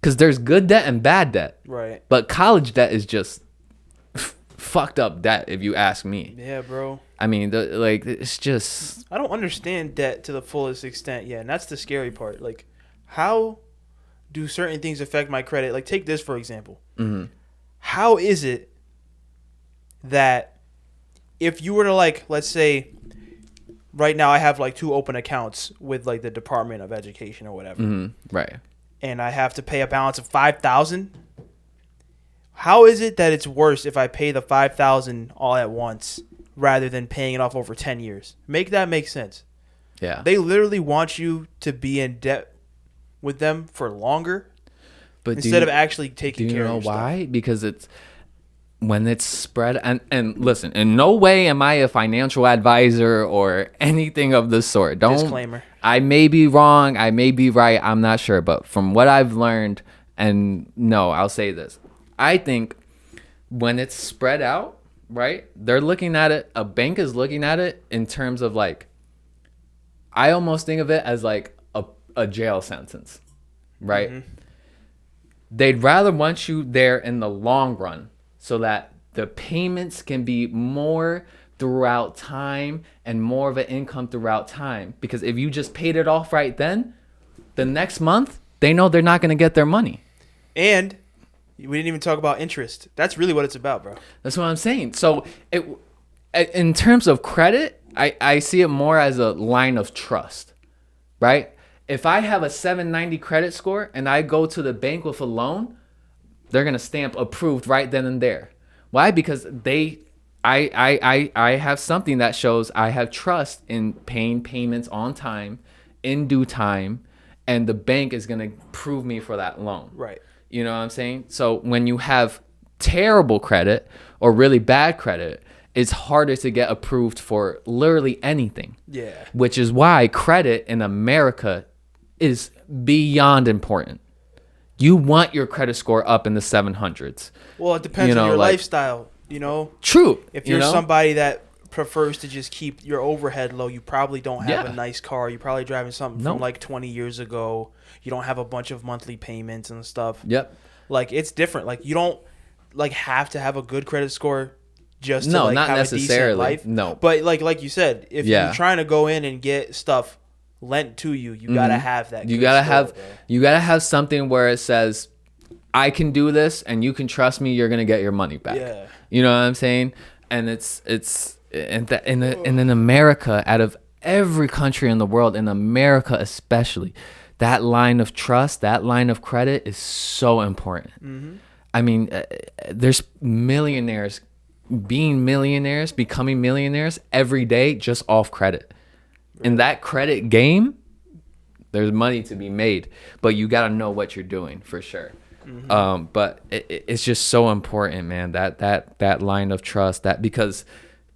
Because there's good debt and bad debt.
Right.
But college debt is just fucked up debt, if you ask me.
Yeah, bro.
I mean, it's just.
I don't understand debt to the fullest extent. Yeah, and that's the scary part. Like, how do certain things affect my credit? Like, take this for example.
Mm-hmm.
How is it that if you were to, like, let's say, right now I have like 2 open accounts with like the Department of Education or whatever,
right?
And I have to pay a balance of $5,000. How is it that it's worse if I pay the $5,000 all at once rather than paying it off over 10 years. Make that make sense.
Yeah.
They literally want you to be in debt with them for longer,
But
instead of actually taking
do you
care
know
of your
why? Because it's when it's spread and listen, in no way am I a financial advisor or anything of the sort. Don't
Disclaimer.
I may be wrong, I may be right, I'm not sure, but from what I've learned, and no, I'll say this. I think when it's spread out, right? They're looking at it, a bank is looking at it in terms of like, I almost think of it as like a jail sentence, right?
Mm-hmm.
They'd rather want you there in the long run so that the payments can be more throughout time and more of an income throughout time. Because if you just paid it off right then, the next month, they know they're not going to get their money.
And we didn't even talk about interest. That's really what it's about, bro.
That's what I'm saying. So in terms of credit, I see it more as a line of trust, right? If I have a 790 credit score and I go to the bank with a loan, they're going to stamp approved right then and there. Why? Because I have something that shows I have trust in paying payments on time, in due time, and the bank is going to approve me for that loan.
Right.
You know what I'm saying? So when you have terrible credit or really bad credit, it's harder to get approved for literally anything.
Yeah.
Which is why credit in America is beyond important. You want your credit score up in the 700s.
Well, it depends on your lifestyle, you know?
True.
If you're somebody that prefers to just keep your overhead low, you probably don't have a nice car. You're probably driving something from like 20 years ago. You don't have a bunch of monthly payments and stuff.
Yep.
Like, it's different. Like, you don't like have to have a good credit score just to
no,
like
not
have
necessarily.
a decent life.
No.
But like you said, if you're trying to go in and get stuff lent to you, you gotta have that.
You gotta have something where it says, I can do this and you can trust me, you're gonna get your money back.
Yeah.
You know what I'm saying? And in America, out of every country in the world, in America especially, that line of trust, that line of credit is so important. Mm-hmm. I mean, there's millionaires becoming millionaires every day just off credit. Right. In that credit game, there's money to be made, but you got to know what you're doing for sure. Mm-hmm. But it's just so important, man, that line of trust, that because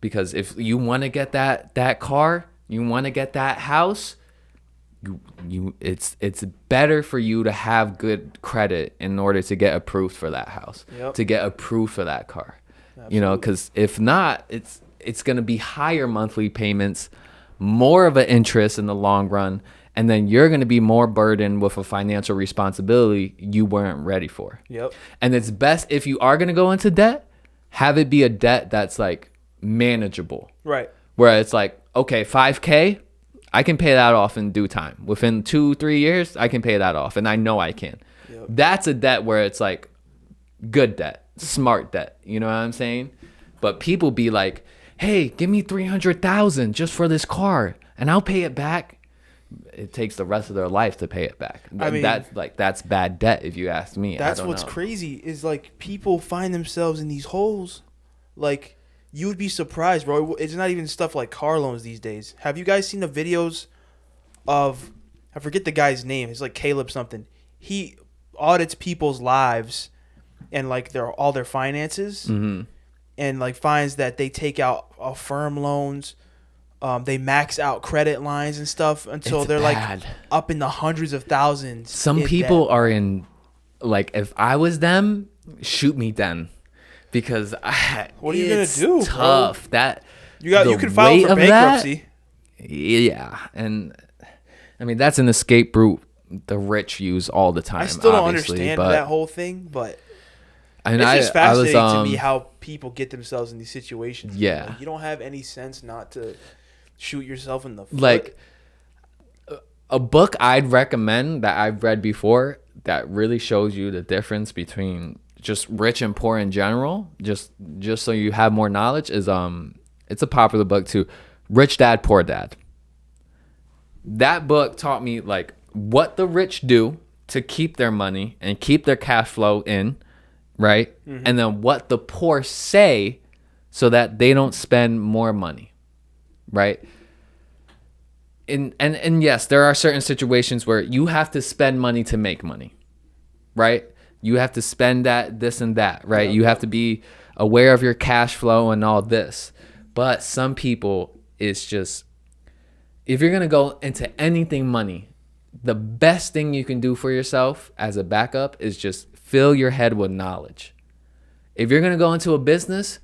if you want to get that car, you want to get that house, it's better for you to have good credit in order to get approved for that house, to get approved for that car. Absolutely. You know, because if not, it's going to be higher monthly payments, more of an interest in the long run, and then you're going to be more burdened with a financial responsibility you weren't ready for. Yep. And it's best, if you are going to go into debt, have it be a debt that's like manageable. Right. Where it's like, okay, $5,000, I can pay that off in due time. Within 2-3 years, I can pay that off, and I know I can. Yep. That's a debt where it's like good debt, smart debt. You know what I'm saying? But people be like, hey, give me $300,000 just for this car, and I'll pay it back. It takes the rest of their life to pay it back. I mean, that's bad debt, if you ask me.
That's what's crazy is like people find themselves in these holes. Like, you would be surprised, bro. It's not even stuff like car loans these days. Have you guys seen the videos of, I forget the guy's name. It's like Caleb something. He audits people's lives and like all their finances, and like finds that they take out firm loans. They max out credit lines and stuff until they're bad. Like up in the hundreds of thousands.
Some people are in, like, if I was them, shoot me then. Because
what are you gonna do?
Tough. Bro? That
you can file for bankruptcy.
Yeah, and I mean that's an escape route the rich use all the time.
I still don't understand that whole thing, but it's just fascinating to me how people get themselves in these situations.
Yeah,
like, you don't have any sense not to shoot yourself in the foot.
Like a book I'd recommend that I've read before that really shows you the difference between just rich and poor in general, just so you have more knowledge, is it's a popular book too, Rich Dad Poor Dad. That book taught me like what the rich do to keep their money and keep their cash flow in, right? Mm-hmm. And then what the poor say so that they don't spend more money, right? And yes, there are certain situations where you have to spend money to make money, right? You have to spend that, this and that, right? You have to be aware of your cash flow and all this. But some people, it's just, if you're going to go into anything money, the best thing you can do for yourself as a backup is just fill your head with knowledge. If you're going to go into a business,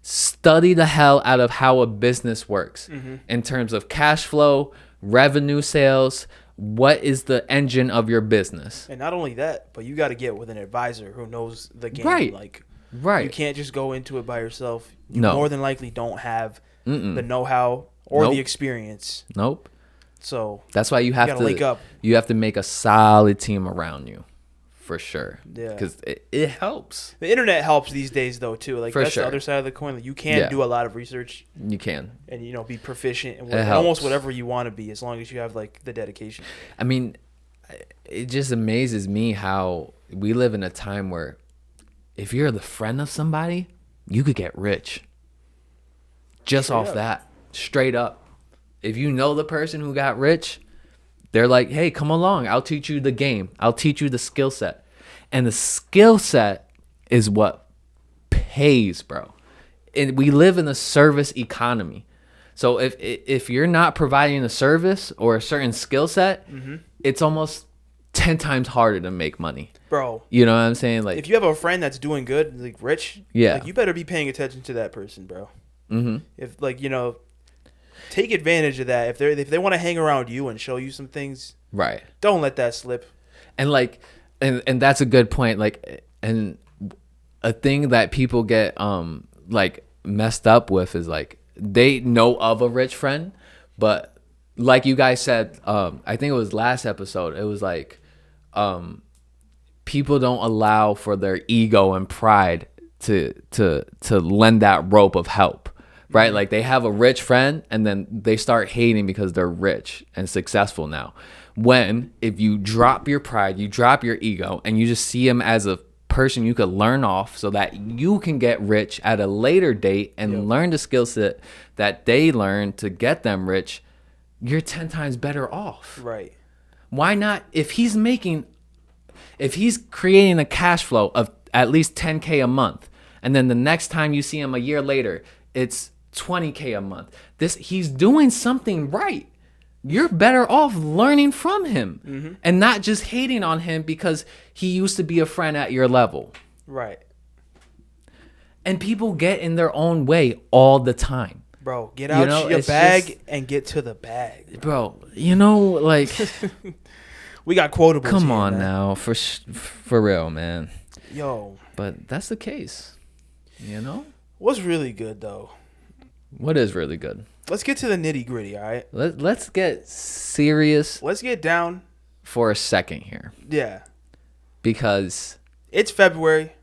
study the hell out of how a business works in terms of cash flow, revenue, sales. What is the engine of your business?
And not only that, but you got to get with an advisor who knows the game.
Right.
Like,
right.
You can't just go into it by yourself. You
No.
more than likely don't have the know-how or
Nope.
the experience.
Nope.
So
that's why you have
gotta link up.
You have to make a solid team around you, for sure.
Yeah.
Because it helps.
The internet helps these days, though, too. Like,
For
that's
sure.
the other side of the coin. Like, you can do a lot of research
You can.
and, you know, be proficient in
It
almost
helps.
whatever you want to be, as long as you have, like, the dedication.
I mean, it just amazes me how we live in a time where if you're the friend of somebody, you could get rich. Just
Straight
off
up.
that. Straight up. If you know the person who got rich, they're like, hey, come along. I'll teach you the game. I'll teach you the skill set. And the skill set is what pays, bro. And we live in a service economy. So if you're not providing a service or a certain skill set, it's almost 10 times harder to make money.
Bro.
You know what I'm saying? Like,
If you have a friend that's doing good, like, rich,
Yeah.
like, you better be paying attention to that person, bro.
mm-hmm.
If, like, you know, take advantage of that. If they want to hang around you and show you some things,
Right.
don't let that slip.
And like, and that's a good point. Like, and a thing that people get like messed up with is like they know of a rich friend, but like you guys said, I think it was last episode. It was like, people don't allow for their ego and pride to lend that rope of help. Right? Like they have a rich friend and then they start hating because they're rich and successful now. When if you drop your pride, you drop your ego and you just see them as a person you could learn off so that you can get rich at a later date and learn the skill set that they learned to get them rich, you're 10 times better off.
Right.
Why not? If he's creating a cash flow of at least 10K a month, and then the next time you see him a year later, it's 20K a month. He's doing something right. You're better off learning from him and not just hating on him because he used to be a friend at your level.
Right.
And people get in their own way all the time.
Bro, get out your bag and get to the bag.
Bro, you know, like,
we got quotables.
come
here,
on
man.
now, for real, man.
Yo.
But that's the case, you know?
What's really good, though?
What is really good?
Let's get to the nitty gritty, all right?
Let's get serious
Let's get down.
for a second here.
Yeah.
Because
It's February.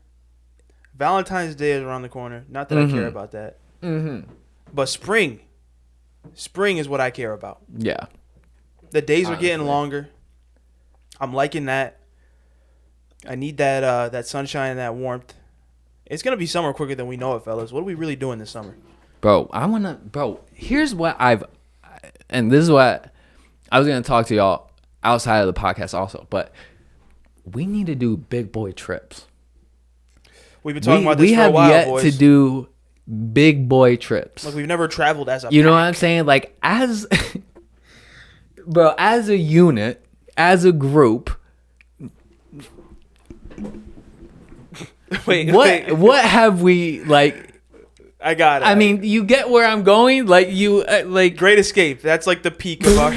Valentine's Day is around the corner. Not that I care about that. But spring is what I care about.
yeah.
The days are getting
Honestly.
longer. I'm liking that. I need that sunshine and that warmth. It's going to be summer quicker than we know it, fellas. What are we really doing this summer?
Bro, here's what and this is what I was going to talk to y'all outside of the podcast also, but we need to do big boy trips.
We've been talking about this
we
for a
have
while,
yet
boys.
to do big boy trips.
Like, we've never traveled as a
You know
pack.
what I'm saying? Like, as as a unit, as a group,
Wait.
what have we, like,
I got it.
I mean, you get where I'm going? Like, you, like,
Great Escape. That's like the peak of our...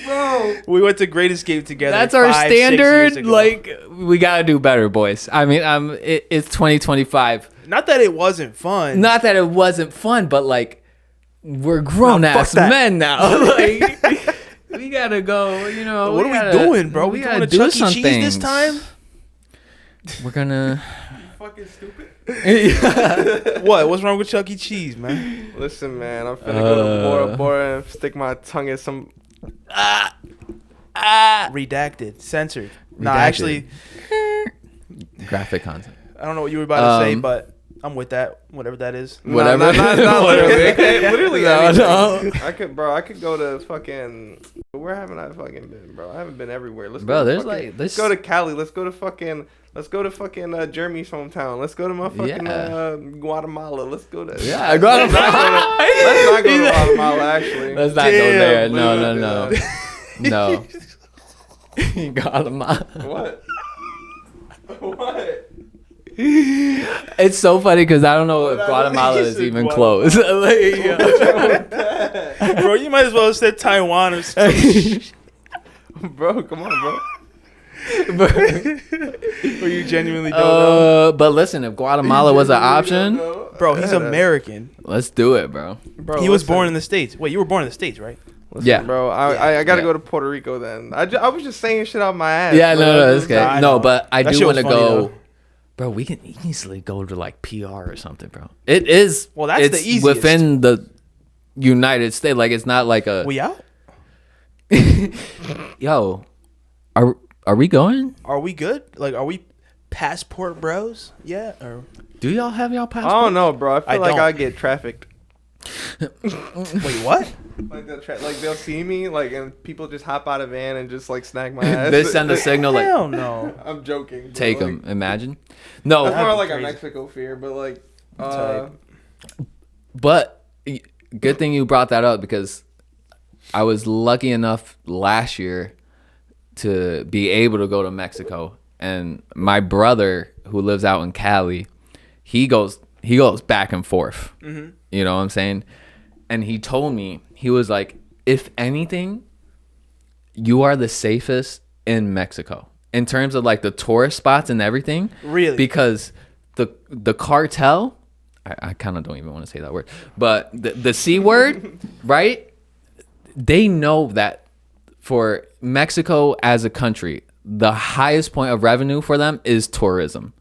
Bro. We went to Great Escape together.
that's our
5-6 years
standard.
ago.
Like, we gotta do better, boys. I mean, it's 2025.
Not that it wasn't fun.
Not that it wasn't fun, but like, we're grown ass
that.
men now. Like, we gotta go. You know,
What are we doing, bro? We going to
do
Chuck E.
some
Cheese this
things.
time?
We're gonna.
Fucking stupid.
What? What's wrong with Chuck E. Cheese, man?
Listen, man, I'm finna go to Bora Bora and stick my tongue in some.
Redacted. Censored. Nah,
Redacted.
actually,
Graphic content.
I don't know what you were about to say, but I'm with that. Whatever that is.
Whatever.
Not literally. Literally.
No.
I could go to fucking. Where haven't I fucking been, bro? I haven't been everywhere. Let's
Bro,
go to
there's
fucking,
like
let's go to Cali. Let's go to fucking Jeremy's hometown. Let's go to motherfucking Guatemala. Let's go to
Guatemala.
Let's not go to Guatemala. Actually,
Let's not go there.
Damn.
No. Guatemala.
What? What?
It's so funny because I don't know if Guatemala is even close. Like,
Bro, you might as well have said Taiwan or something.
Bro, come on, bro.
Or you genuinely don't know?
But listen, if Guatemala was an option,
Bro, he's American.
let's do it, bro.
Bro,
He was born in the States. Wait, you were born in the States, right?
Listen,
Yeah.
bro. I gotta
Yeah.
go to Puerto Rico then. I was just saying shit out my ass.
Yeah,
bro.
no, that's
Nah, I
okay.
know.
No, but I
That
do
shit
want
was
to
funny,
go.
though.
Bro, we can easily go to like PR or something, bro. It is.
Well, that's
it's
the easiest.
within the United States. Like, it's not like a.
We out?
Yo, are we going?
Are we good? Like, are we passport bros? Yeah. Or
Do y'all have y'all
I
passport?
don't know, bro. I feel
I
like
don't.
I get trafficked.
wait, what?
Like they'll see me and people just hop out of van and just like snag my ass.
They send a signal like,
Hell no.
I'm joking. Bro.
take
like,
them. Imagine. No,
That's more
That'd be
like a
crazy.
Mexico fear, but like,
Type.
but good thing you brought that up because I was lucky enough last year to be able to go to Mexico, and my brother who lives out in Cali, he goes back and forth.
Mm-hmm.
You know what I'm saying? And he told me, he was like, if anything, you are the safest in Mexico in terms of like the tourist spots and everything.
Really?
Because the cartel, I kind of don't even want to say that word, but the C word, right? They know that for Mexico as a country, the highest point of revenue for them is tourism.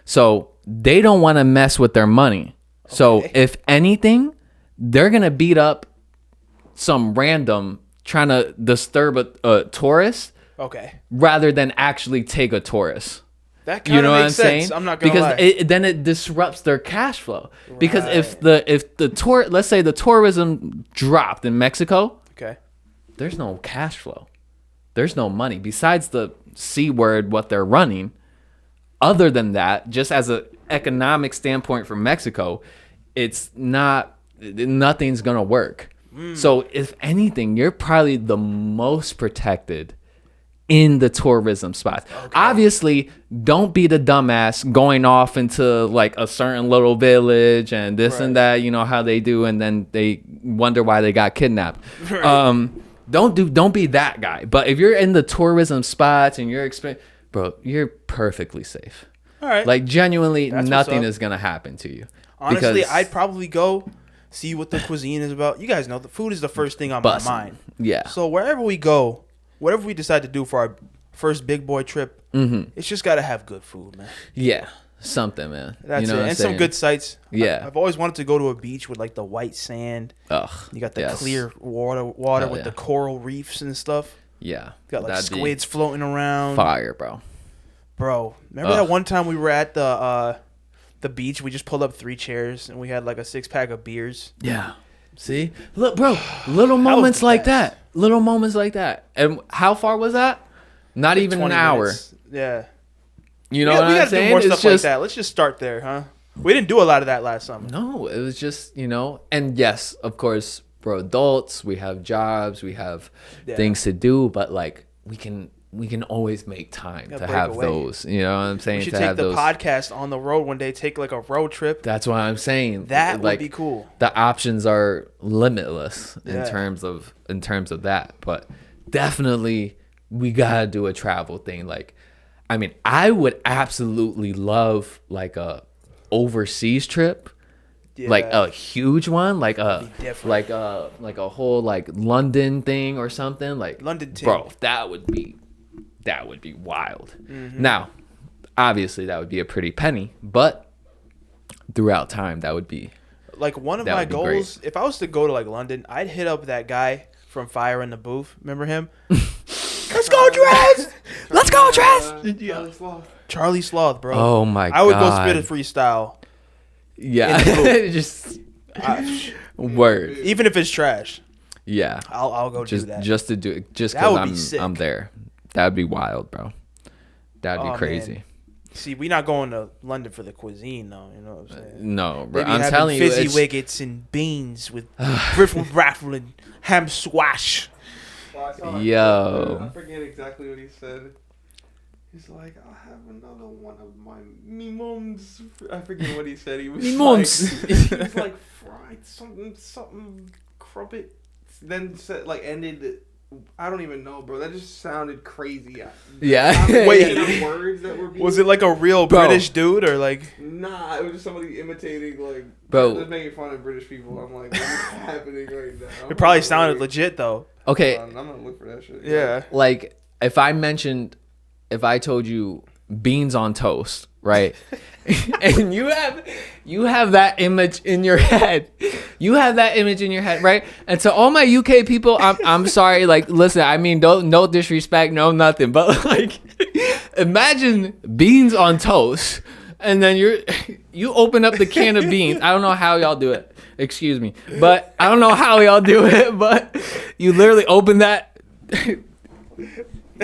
So they don't want to mess with their money. So
Okay.
if anything, they're going to beat up some random trying to disturb a tourist
Okay.
rather than actually take a tourist.
That kind
You know
of
what I'm
makes sense.
saying?
I'm not gonna lie.
Because then it disrupts their cash flow. Because if the tour, let's say the tourism dropped in Mexico,
Okay.
there's no cash flow. There's no money besides the C word what they're running. Other than that, just as an economic standpoint for Mexico, it's nothing's gonna work. So if anything, you're probably the most protected in the tourism spots. Obviously, don't be the dumbass going off into like a certain little village and this and that, you know how they do, and then they wonder why they got kidnapped. Don't be that guy. But if you're in the tourism spots and you're bro, you're perfectly safe.
All right.
Like genuinely
That's what's
nothing
up.
is gonna happen to you.
Honestly,
because-
I'd probably go see what the cuisine is about. You guys know the food is the first thing on
Bussin'.
my mind.
Yeah.
So wherever we go, whatever we decide to do for our first big boy trip, it's just got to have good food, man.
Yeah. Something, man.
That's
you know
it.
what I'm
And some
saying?
good sights.
Yeah.
I've always wanted to go to a beach with like the white sand.
Ugh.
You got the
yes.
clear water
Hell
with
yeah.
the coral reefs and stuff.
Yeah.
Got like
That'd be
squids floating around.
Fire, bro.
Bro, remember
Ugh.
that one time we were at the beach? We just pulled up 3 chairs and we had like a 6-pack of beers.
Yeah. See? Look, bro, little moments
the
like
best.
that. Little moments like that. And how far was that? Not
Like
even
20
an hour.
minutes. Yeah.
You know
we
what I'm
gotta do
saying?
more
It's
stuff
just
like that. Let's just start there, huh? We didn't do a lot of that last summer.
no, it was just, and yes, of course, we're adults, we have jobs, we have
Yeah.
things to do, but like we can always make time
Yeah,
to
break
have
away.
those. You know what I'm saying?
We should
to
take
have
the
those.
podcast on the road one day. Take like a road trip.
That's what I'm saying.
That
like,
would be cool.
The options are limitless in
Yeah.
terms of that, but definitely we gotta do a travel thing. Like, I mean, I would absolutely love like a overseas trip, like
Yeah.
a huge one, like
That'd be different.
like a whole like London thing or something. Like
London ting.
bro, that would be wild.
Mm-hmm.
Now, obviously, that would be a pretty penny, but throughout time, that would be.
Like one of
That
my
would be
goals, if I was to go to like London, I'd hit up that guy from Fire in the Booth. Remember him? Let's go, Dress! Let's go, Dress!
Yeah.
Charlie Sloth, bro.
Oh my
I would go
God.
spit a freestyle.
Yeah. Just word.
Even if it's trash.
Yeah.
I'll go do that.
Just to do it. Just
That would be
because
sick.
I'm there. That'd be wild, bro. That'd be
Oh,
crazy.
man. See, we not going to London for the cuisine, though. You know what I'm saying?
No, bro.
They be
I'm
having
telling you.
fizzy wiggets and beans with riffle raffle and ham squash.
Yo.
I forget exactly what he said. He's like, I'll have another one of my mimons. I forget what he said. He was
Mimons.
like, he was like fried something crumpet. Then said ended. I don't even know, bro. That just sounded crazy.
Yeah.
Wait.
Words that were being,
Was it like a real
Bro.
British dude or like?
Nah, it was just somebody imitating
Bro.
just making fun of British people. I'm like, what's happening right now?
It probably sounded legit though.
Okay.
I'm gonna look for that shit.
Yeah.
Like, if I told you beans on toast, right? And you have that image in your head. You have that image in your head, right? And to all my UK people, I'm sorry. Like, listen, I mean, no disrespect, no nothing, but like, imagine beans on toast, and then you open up the can of beans. I don't know how y'all do it. Excuse me, but I don't know how y'all do it. But you literally open that.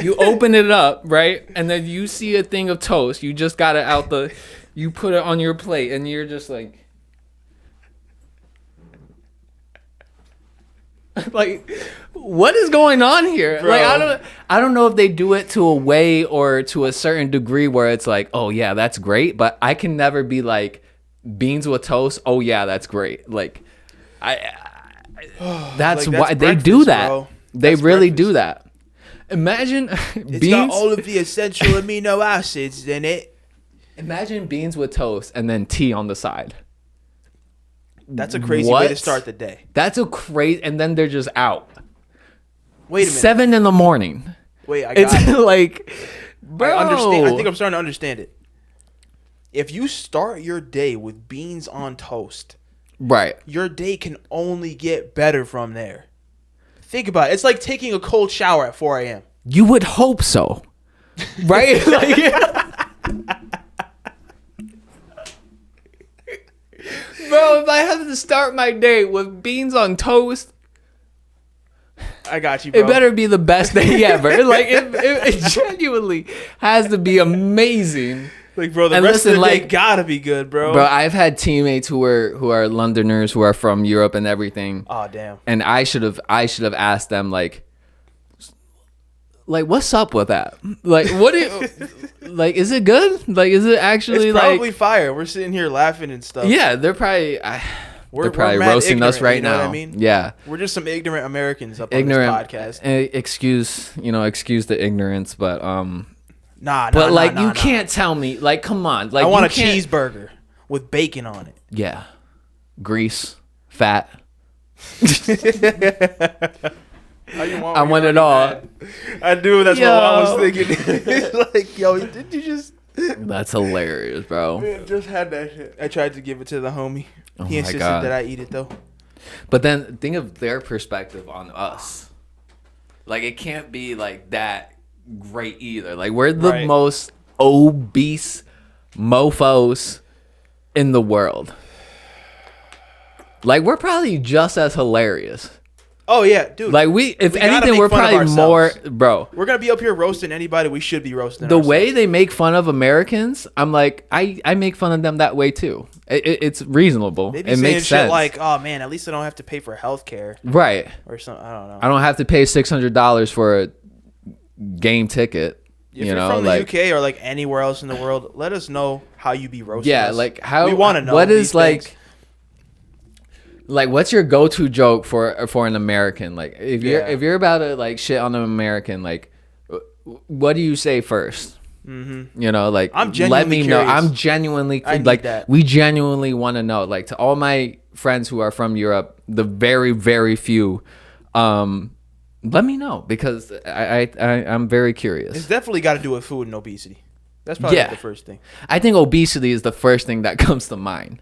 You open it up, right? And then you see a thing of toast. You just got it you put it on your plate, and you're just like, what is going on here?
Bro.
Like, I don't know if they do it to a way or to a certain degree where it's like, oh yeah, that's great, but I can never be like, beans with toast. Oh yeah, that's great. Like, that's
Like,
why they
breakfast,
do that.
bro.
They
That's
really
breakfast.
do that. Imagine
It's
beans.
got all of the essential amino acids in it.
Imagine beans with toast and then tea on the side.
That's a crazy way to
What?
start the day.
That's a crazy, and then they're just out.
Wait a minute.
7 a.m.
Wait, I
It's
got it.
like, bro.
I understand. I think I'm starting to understand it. If you start your day with beans on toast,
right.
your day can only get better from there. Think about it. It's like taking a cold shower at 4 a.m.
You would hope so, right? Like, bro, if I have to start my day with beans on toast,
I got you, bro.
it better be the best day ever. Like, it genuinely has to be amazing.
Like, bro, the
And
rest
listen,
of the day
like-
gotta be good, bro.
Bro, I've had teammates who are Londoners, who are from Europe and everything.
Oh, damn.
And I should have asked them like what's up with that? Like, what do you, like, is it good? Like, is it actually
It's probably
like,
fire. We're sitting here laughing and stuff.
yeah, they're probably
We're
probably
mad
roasting us
ignorant,
right
you know
now.
what I mean?
Yeah.
We're just some ignorant Americans up
Ignorant
on this podcast.
excuse the ignorance, but
Nah,
but like,
nah,
you
nah.
can't tell me, like, come on, like,
I want a
you can't-
cheeseburger with bacon on it.
Yeah. Grease, fat.
How you want
I
when
want
you're
it all.
already
I do. That's
Yo.
what I was thinking. It's like, yo, did you just?
That's hilarious, bro.
Man, just had that shit.
I tried to give it to the homie.
Oh
He
my
insisted
God.
that I eat it though.
But then think of their perspective on us. Like, it can't be like that great either. Like, we're the
Right.
most obese mofos in the world. Like, we're probably just as hilarious.
Oh yeah, dude.
Like, if
We gotta
anything,
make
we're
fun of
probably more,
ourselves.
bro.
We're gonna be up here roasting anybody we should be roasting.
The
ourselves.
way they make fun of Americans, I'm like, I make fun of them that way too. It's reasonable.
they be
It
saying
makes
shit
sense.
like, "Oh man, at least I don't have to pay for healthcare
Right.
or something." I don't know.
I don't have to pay $600 for a game ticket.
If
you
you're
know,
from the
like,
UK or like anywhere else in the world, let us know how you be roasting.
yeah,
us.
like, how,
we want to know.
what
these
is like,
things.
like, what's your go-to joke for an American? Like, if
Yeah.
you're about to like shit on an American, like, what do you say first?
Mm-hmm.
You know, like,
I'm
let
genuinely
me know.
curious.
I'm genuinely
I need
like,
that.
we genuinely want to know. Like, to all my friends who are from Europe, the very, very few, let me know, because I'm very
It's
curious.
definitely got to do with food and obesity. That's probably
Yeah.
like the first thing.
I think obesity is the first thing that comes to mind,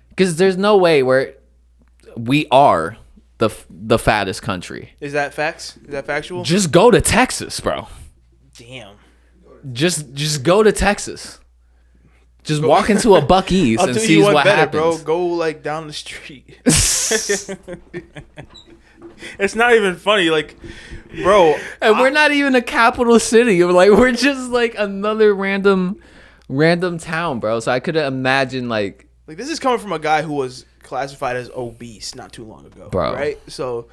because there's no way where we are the fattest country.
Is that facts? Is that factual?
Just go to Texas, bro.
Damn.
Just go to Texas. Just walk into a Buc-ee's and see what happens.
Bro. Go like down the street. It's not even funny, like, bro.
And we're not even a capital city. We're just like another random town, bro. So I could imagine like
this is coming from a guy who was classified as obese not too long ago,
bro.
Right? So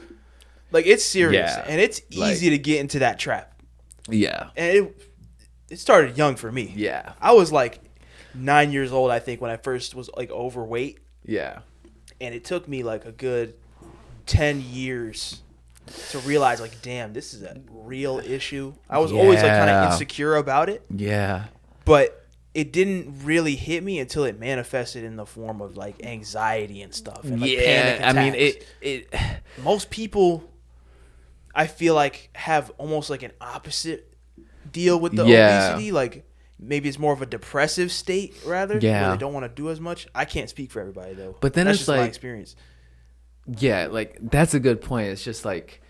like it's serious, and it's easy to get into that trap.
Yeah,
and it started young for me.
Yeah,
I was like 9 years old, I think, when I first was like overweight.
Yeah,
and it took me like a good 10 years to realize, like, damn, this is a real issue. I was always like kind of insecure about it.
Yeah,
but it didn't really hit me until it manifested in the form of like anxiety and stuff. And, like, panic attacks.
I mean, it.
Most people, I feel like, have almost like an opposite deal with the obesity. Like maybe it's more of a depressive state rather.
Yeah,
where they don't want to do as much. I can't speak for everybody though.
But then
that's
it's
just
like
my experience.
Yeah, like that's a good point. It's just like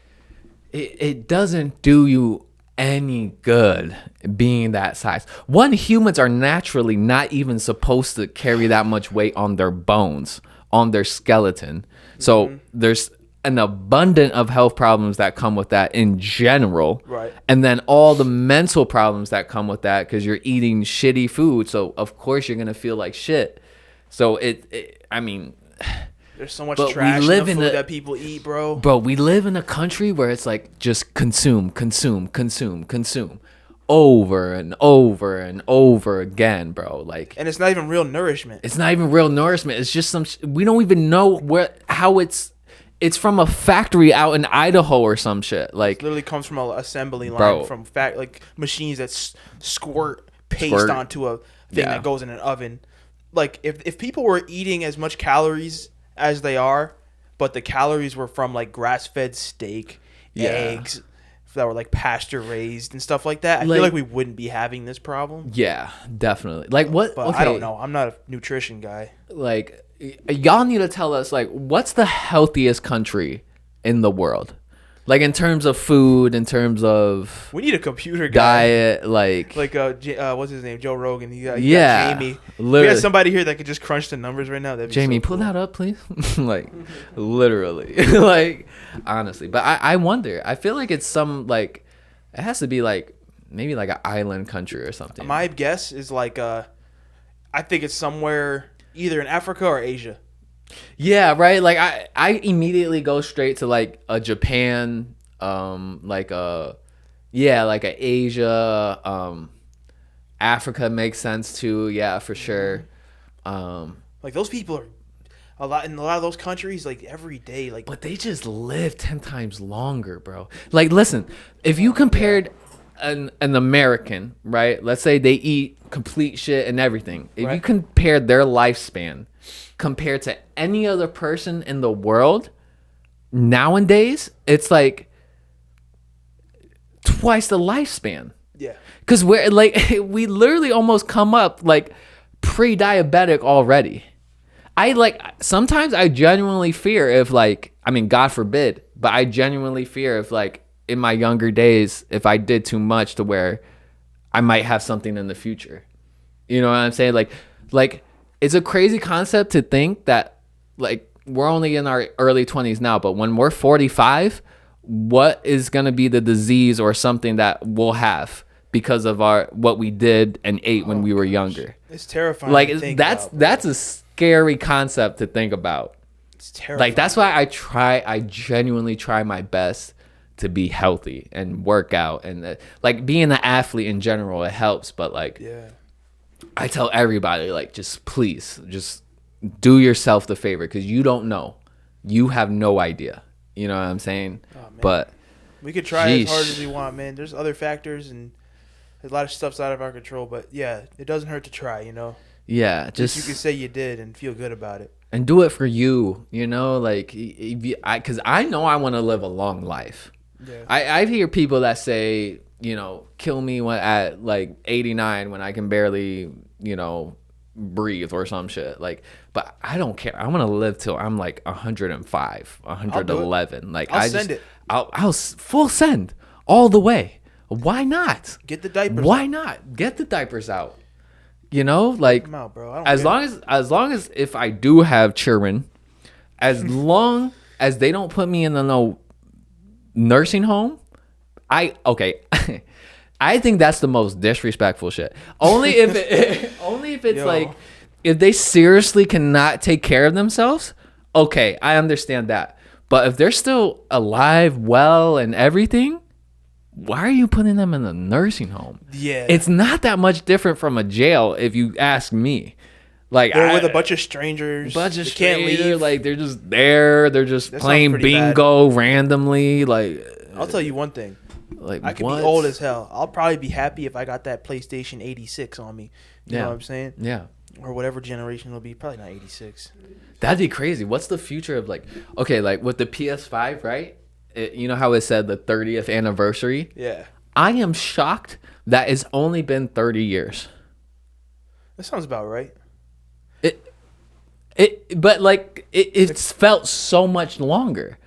it doesn't do you any good being that size. One, humans are naturally not even supposed to carry that much weight on their bones, on their skeleton. So there's an abundance of health problems that come with that in general.
Right.
And then all the mental problems that come with that because you're eating shitty food. So of course you're going to feel like shit. So I mean,
there's so much trash in the food that people eat, bro.
Bro, we live in a country where it's like just consume over and over and over again, bro. Like,
and it's not even real nourishment.
It's not even real nourishment. It's just we don't even know how it's from a factory out in Idaho or some shit. Like,
it literally comes from an assembly line,
bro,
from like machines that squirt paste onto a thing that goes in an oven. Like, if people were eating as much calories as they are, but the calories were from like grass-fed steak, eggs that were like pasture raised and stuff like that, I feel like we wouldn't be having this problem.
Yeah, definitely. Like what?
But
okay.
I don't know. I'm not a nutrition guy.
Like, y'all need to tell us, like, what's the healthiest country in the world? Like, in terms of food, in terms of...
We need a computer guy.
Diet, like...
what's his name? Joe Rogan. He got Jamie.
Literally.
We had somebody here that could just crunch the numbers right now. That'd be
Jamie, pull that up, please. Like, literally. Like, honestly. But I wonder. I feel like it's some, like... It has to be, like, maybe, like, an island country or something.
My guess is, like, I think it's somewhere either in Africa or Asia.
Yeah, right. Like I immediately go straight to like a Japan, like a Asia, Africa makes sense too. Yeah, for sure.
Like those people are a lot in a lot of those countries, like every day, like.
But they just live 10 times longer, bro. Like, listen, if you compared an American, right? Let's say they eat complete shit and everything. If you compared their lifespan compared to any other person in the world nowadays, it's like twice the lifespan.
Yeah.
Because we're like, we literally almost come up like pre-diabetic already. Sometimes I genuinely fear if like, I mean, God forbid, but I genuinely fear if like in my younger days, if I did too much to where I might have something in the future. You know what I'm saying? Like, it's a crazy concept to think that, like, we're only in our early 20s now, but when we're 45, what is going to be the disease or something that we'll have because of what we did and ate when we were younger?
It's terrifying.
Like,
to think
that's a scary concept to think about.
It's terrifying.
Like, that's why I genuinely try my best to be healthy and work out, and like being an athlete in general, it helps, but like,
yeah.
I tell everybody, like, please do yourself the favor, because you don't know. You have no idea. You know what I'm saying?
Oh, man.
But
we could try as hard as we want, man. There's other factors, and a lot of stuff's out of our control. But, yeah, it doesn't hurt to try, you know?
Yeah. Just
you can say you did and feel good about it.
And do it for you, you know? Like, because I know I want to live a long life.
Yeah.
I hear people that say, you know, kill me at like 89 when I can barely, you know, breathe or some shit. Like, but I don't care. I want to live till I'm like 105, 111. Like,
I'll send it.
I'll full send all the way. Why not?
Get the diapers.
Why not? Get the diapers out. You know, like
Come out, bro. I don't
as
care.
long as if I do have children, as long as they don't put me in no nursing home, I think that's the most disrespectful shit. Only if it's
Yo.
like if they seriously cannot take care of themselves. Okay, I understand that. But if they're still alive, well, and everything, why are you putting them in a nursing home?
Yeah.
It's not that much different from a jail, if you ask me. Like
They're with a bunch of strangers.
Can't
Can't leave.
Like they're just there. They're just
That sounds
playing
pretty bad.
bingo randomly. Like
I'll tell you one thing.
like
I could
what?
be old as hell. I'll probably be happy if I got that PlayStation 86 on me. You know what I'm saying?
Yeah.
Or whatever generation it'll be. Probably not 86.
That'd be crazy. What's the future of like, okay, like with the PS5, right? You know how it said the 30th anniversary?
Yeah.
I am shocked that it's only been 30 years.
That sounds about right.
But like it's felt so much longer,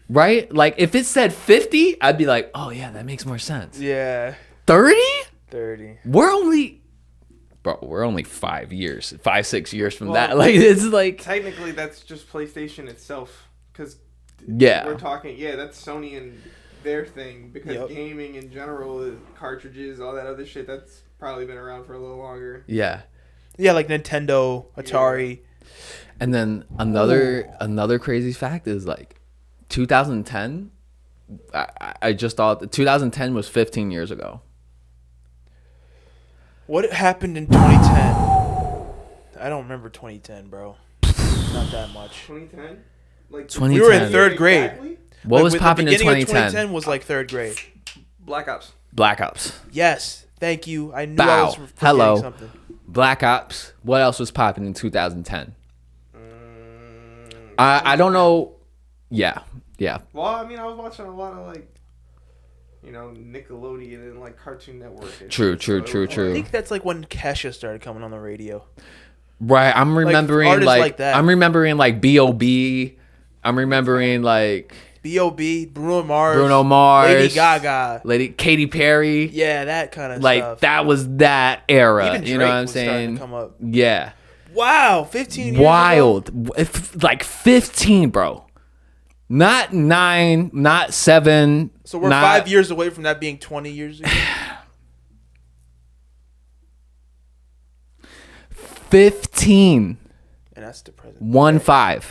right? Like if it said 50, I'd be like, oh yeah, that makes more sense.
Yeah.
30?
30.
We're only 6 years from that. Like it's like
Technically, that's just PlayStation itself, because
yeah,
we're talking. Yeah, that's Sony and their thing, because
Yep.
gaming in general, cartridges, all that other shit, that's probably been around for a little longer.
yeah.
Yeah, like Nintendo, Atari.
And then another crazy fact is like 2010. I just thought 2010 was 15 years ago.
What happened in 2010? I don't remember 2010, bro. Not that much.
2010, like
2010.
We were in third grade.
Exactly?
What was
With
popping
the
in
beginning of
2010?
2010 was like third grade.
Black Ops.
Black Ops.
Yes, thank you. I knew
Bow.
I was forgetting
Hello.
something.
Black Ops. What else was popping in 2010? I don't know. Yeah.
Well, I mean, I was watching a lot of like, Nickelodeon and like Cartoon Network. And
True,
shit,
true,
so it
true,
was
true.
I
like-
think that's like when Kesha started coming on the radio.
Right. I'm remembering
artists
like
like that.
I'm remembering like B.O.B. I'm remembering like
B.O.B., Bruno Mars,
Lady
Gaga.
Katy Perry.
Yeah, that kind of
Like
stuff.
that was that era.
Even Drake
You know what I'm
was starting
saying?
to come up.
Yeah.
Wow, 15 years
Wild.
ago?
Like 15, bro. Not 9, not 7.
So we're
not,
5 years away from that being 20 years ago.
15.
And that's depressing.
1-5.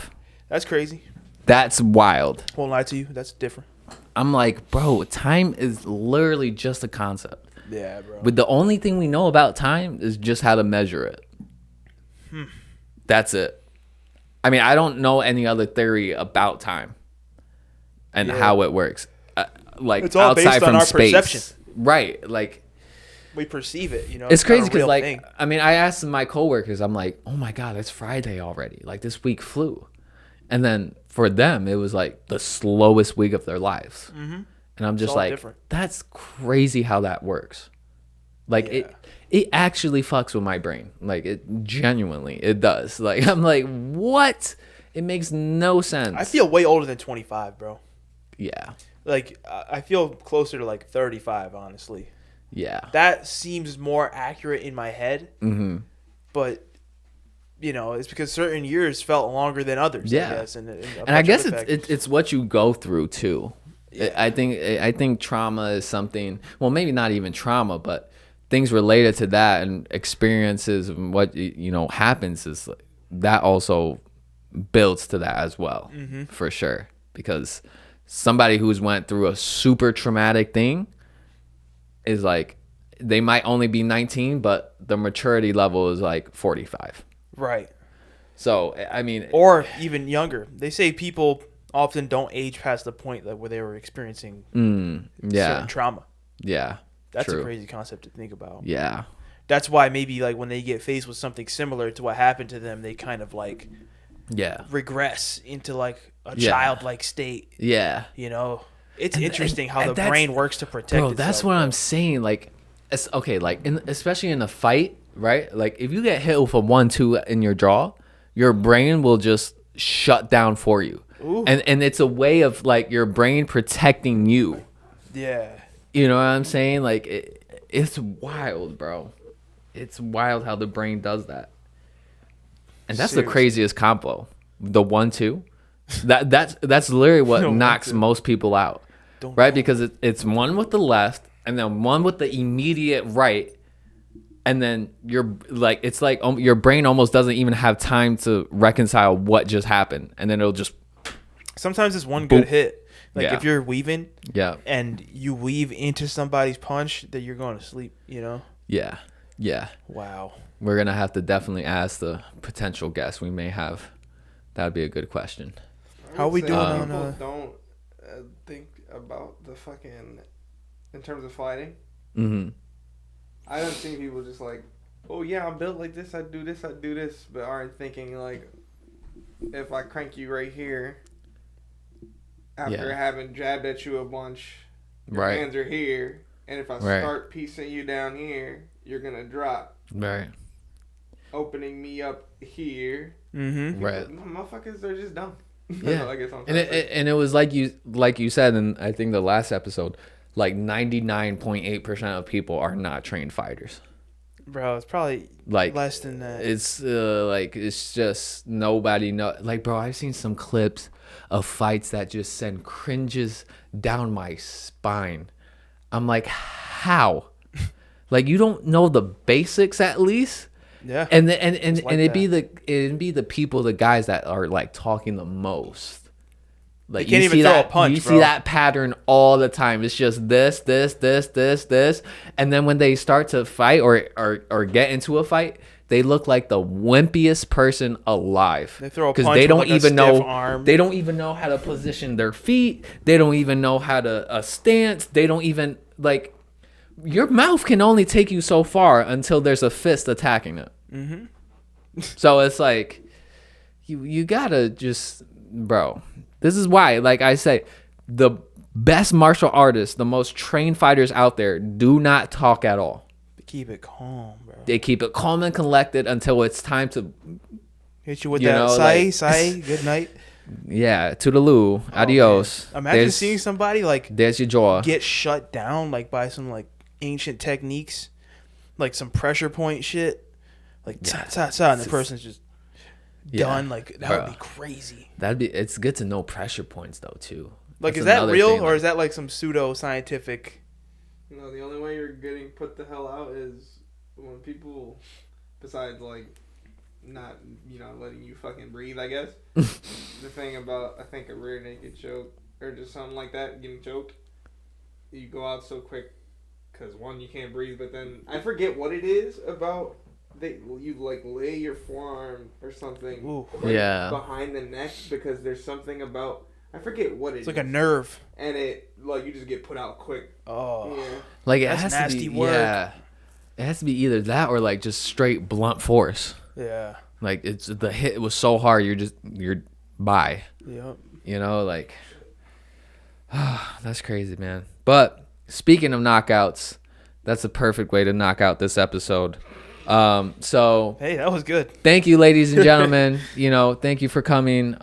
That's crazy.
That's wild.
Won't lie to you. That's different.
I'm like, bro, time is literally just a concept.
Yeah, bro.
But the only thing we know about time is just how to measure it. That's it. I mean, I don't know any other theory about time and
Yeah.
how it works. Like
It's all
outside
based on
from
our
space.
perception.
Right. Like
We perceive it,
it's
not
crazy
a
because
real
like
thing.
I mean, I asked my coworkers, I'm like, oh my God, it's Friday already. Like this week flew. And then for them, it was like the slowest week of their lives. Mm-hmm. And I'm just
all
like,
different.
that's crazy how that works. Like it actually fucks with my brain. Like it genuinely, it does. Like I'm like, what? It makes no sense.
I feel way older than 25, bro.
Yeah.
Like, I feel closer to like 35, honestly.
Yeah.
That seems more accurate in my head.
Mm-hmm.
But, it's because certain years felt longer than others,
Yeah.
I guess. And
And I guess it's what you go through too.
Yeah.
I think trauma is something. Well, maybe not even trauma, but things related to that and experiences and what happens is that also builds to that as well, for sure. Because somebody who's went through a super traumatic thing is like they might only be 19, but the maturity level is like 45.
Right.
So I mean,
Or even younger. They say people often don't age past the point where they were experiencing certain trauma.
Yeah.
That's
true.
a crazy concept to think about.
Yeah.
That's why maybe like when they get faced with something similar to what happened to them, they kind of like
Yeah.
regress into like a
Yeah.
childlike state.
Yeah.
It's interesting how
and
the
that's-
brain works to protect
Bro,
itself.
that's what I'm saying. Like, it's okay. Like, especially in a fight, right? Like, if you get hit with a 1-2 in your jaw, your brain will just shut down for you.
Ooh.
And it's a way of like your brain protecting you.
Yeah.
You know what I'm saying? Like, it's wild, bro. It's wild how the brain does that. And that's
Seriously.
the craziest combo. The 1-2. That's literally what
The
knocks
1-2.
most people out. Right? Because it's one with the left and then one with the immediate right. And then it's like your brain almost doesn't even have time to reconcile what just happened. And then it'll just.
Sometimes it's one good hit. Like
Yeah.
if you're weaving
Yeah.
and you weave into somebody's punch, that you're going to sleep, you know?
Yeah. Yeah.
Wow.
We're going to have to definitely ask the potential guest we may have. That would be a good question.
How we
say
doing
on,
people don't think about the fucking in terms of fighting.
Mm-hmm.
I don't see people just like, oh yeah, I'm built like this. I do this, but aren't thinking like, if I crank you right here, after having jabbed at you a bunch, your hands are here, and if I start piecing you down here, you're gonna drop.
Right.
Opening me up here.
Mm-hmm.
Right.
Motherfuckers are just dumb.
Yeah.
I guess
And it was like you said in I think the last episode, like 99.8% of people are not trained fighters.
Bro, it's probably
Like
less than that.
It's it's just nobody know. Like, bro, I've seen some clips of fights that just send cringes down my spine. I'm like, how? Like, you don't know the basics at least.
Yeah.
And
like
it'd be the people, the guys that are like talking the most. Like,
They can't
you
even
see
throw
that,
a punch,
you
bro.
see that pattern all the time. It's just this, and then when they start to fight or get into a fight, they look like the wimpiest person alive.
They throw a
because
punch
they
with,
don't
like, a
even
stiff
know
arm.
they don't even know how to position their feet. They don't even know how to a stance. They don't even like. Your mouth can only take you so far until there's a fist attacking it. Mm-hmm. So it's like, you gotta just, bro. This is why, like I say, the best martial artists, the most trained fighters out there, do not talk at all.
Keep it calm, bro.
They keep it calm and collected until it's time to,
Hit you with
you
that
know,
say, good night.
toodaloo, adios.
Imagine seeing somebody like
There's your jaw.
get shut down like by some like ancient techniques, like some pressure point shit, like and the person's just done. Like that would be crazy.
It's good to know pressure points though too.
Like,
That's
is that
another
real
thing,
or
like-
is that like some pseudo scientific?
No, the only way you're getting put the hell out is when people, besides like not, letting you fucking breathe, I guess. The thing about, I think, a rear naked choke or just something like that, getting choked, you go out so quick because one, you can't breathe, but then I forget what it is about. You like lay your forearm or something behind the neck because there's something about, I forget what it is.
It's like a nerve.
And it, like, you just get put out quick.
Oh,
Yeah.
Like it
That's
has
nasty
to be,
work.
yeah. It has to be either that or like just straight blunt force.
yeah.
Like it's the hit was so hard, you're by.
Yep.
Like that's crazy, man. But speaking of knockouts, that's a perfect way to knock out this episode. So
Hey, that was good.
thank you, ladies and gentlemen. Thank you for coming.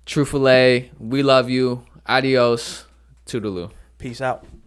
Troofalay, we love you. Adios. Toodaloo.
Peace out.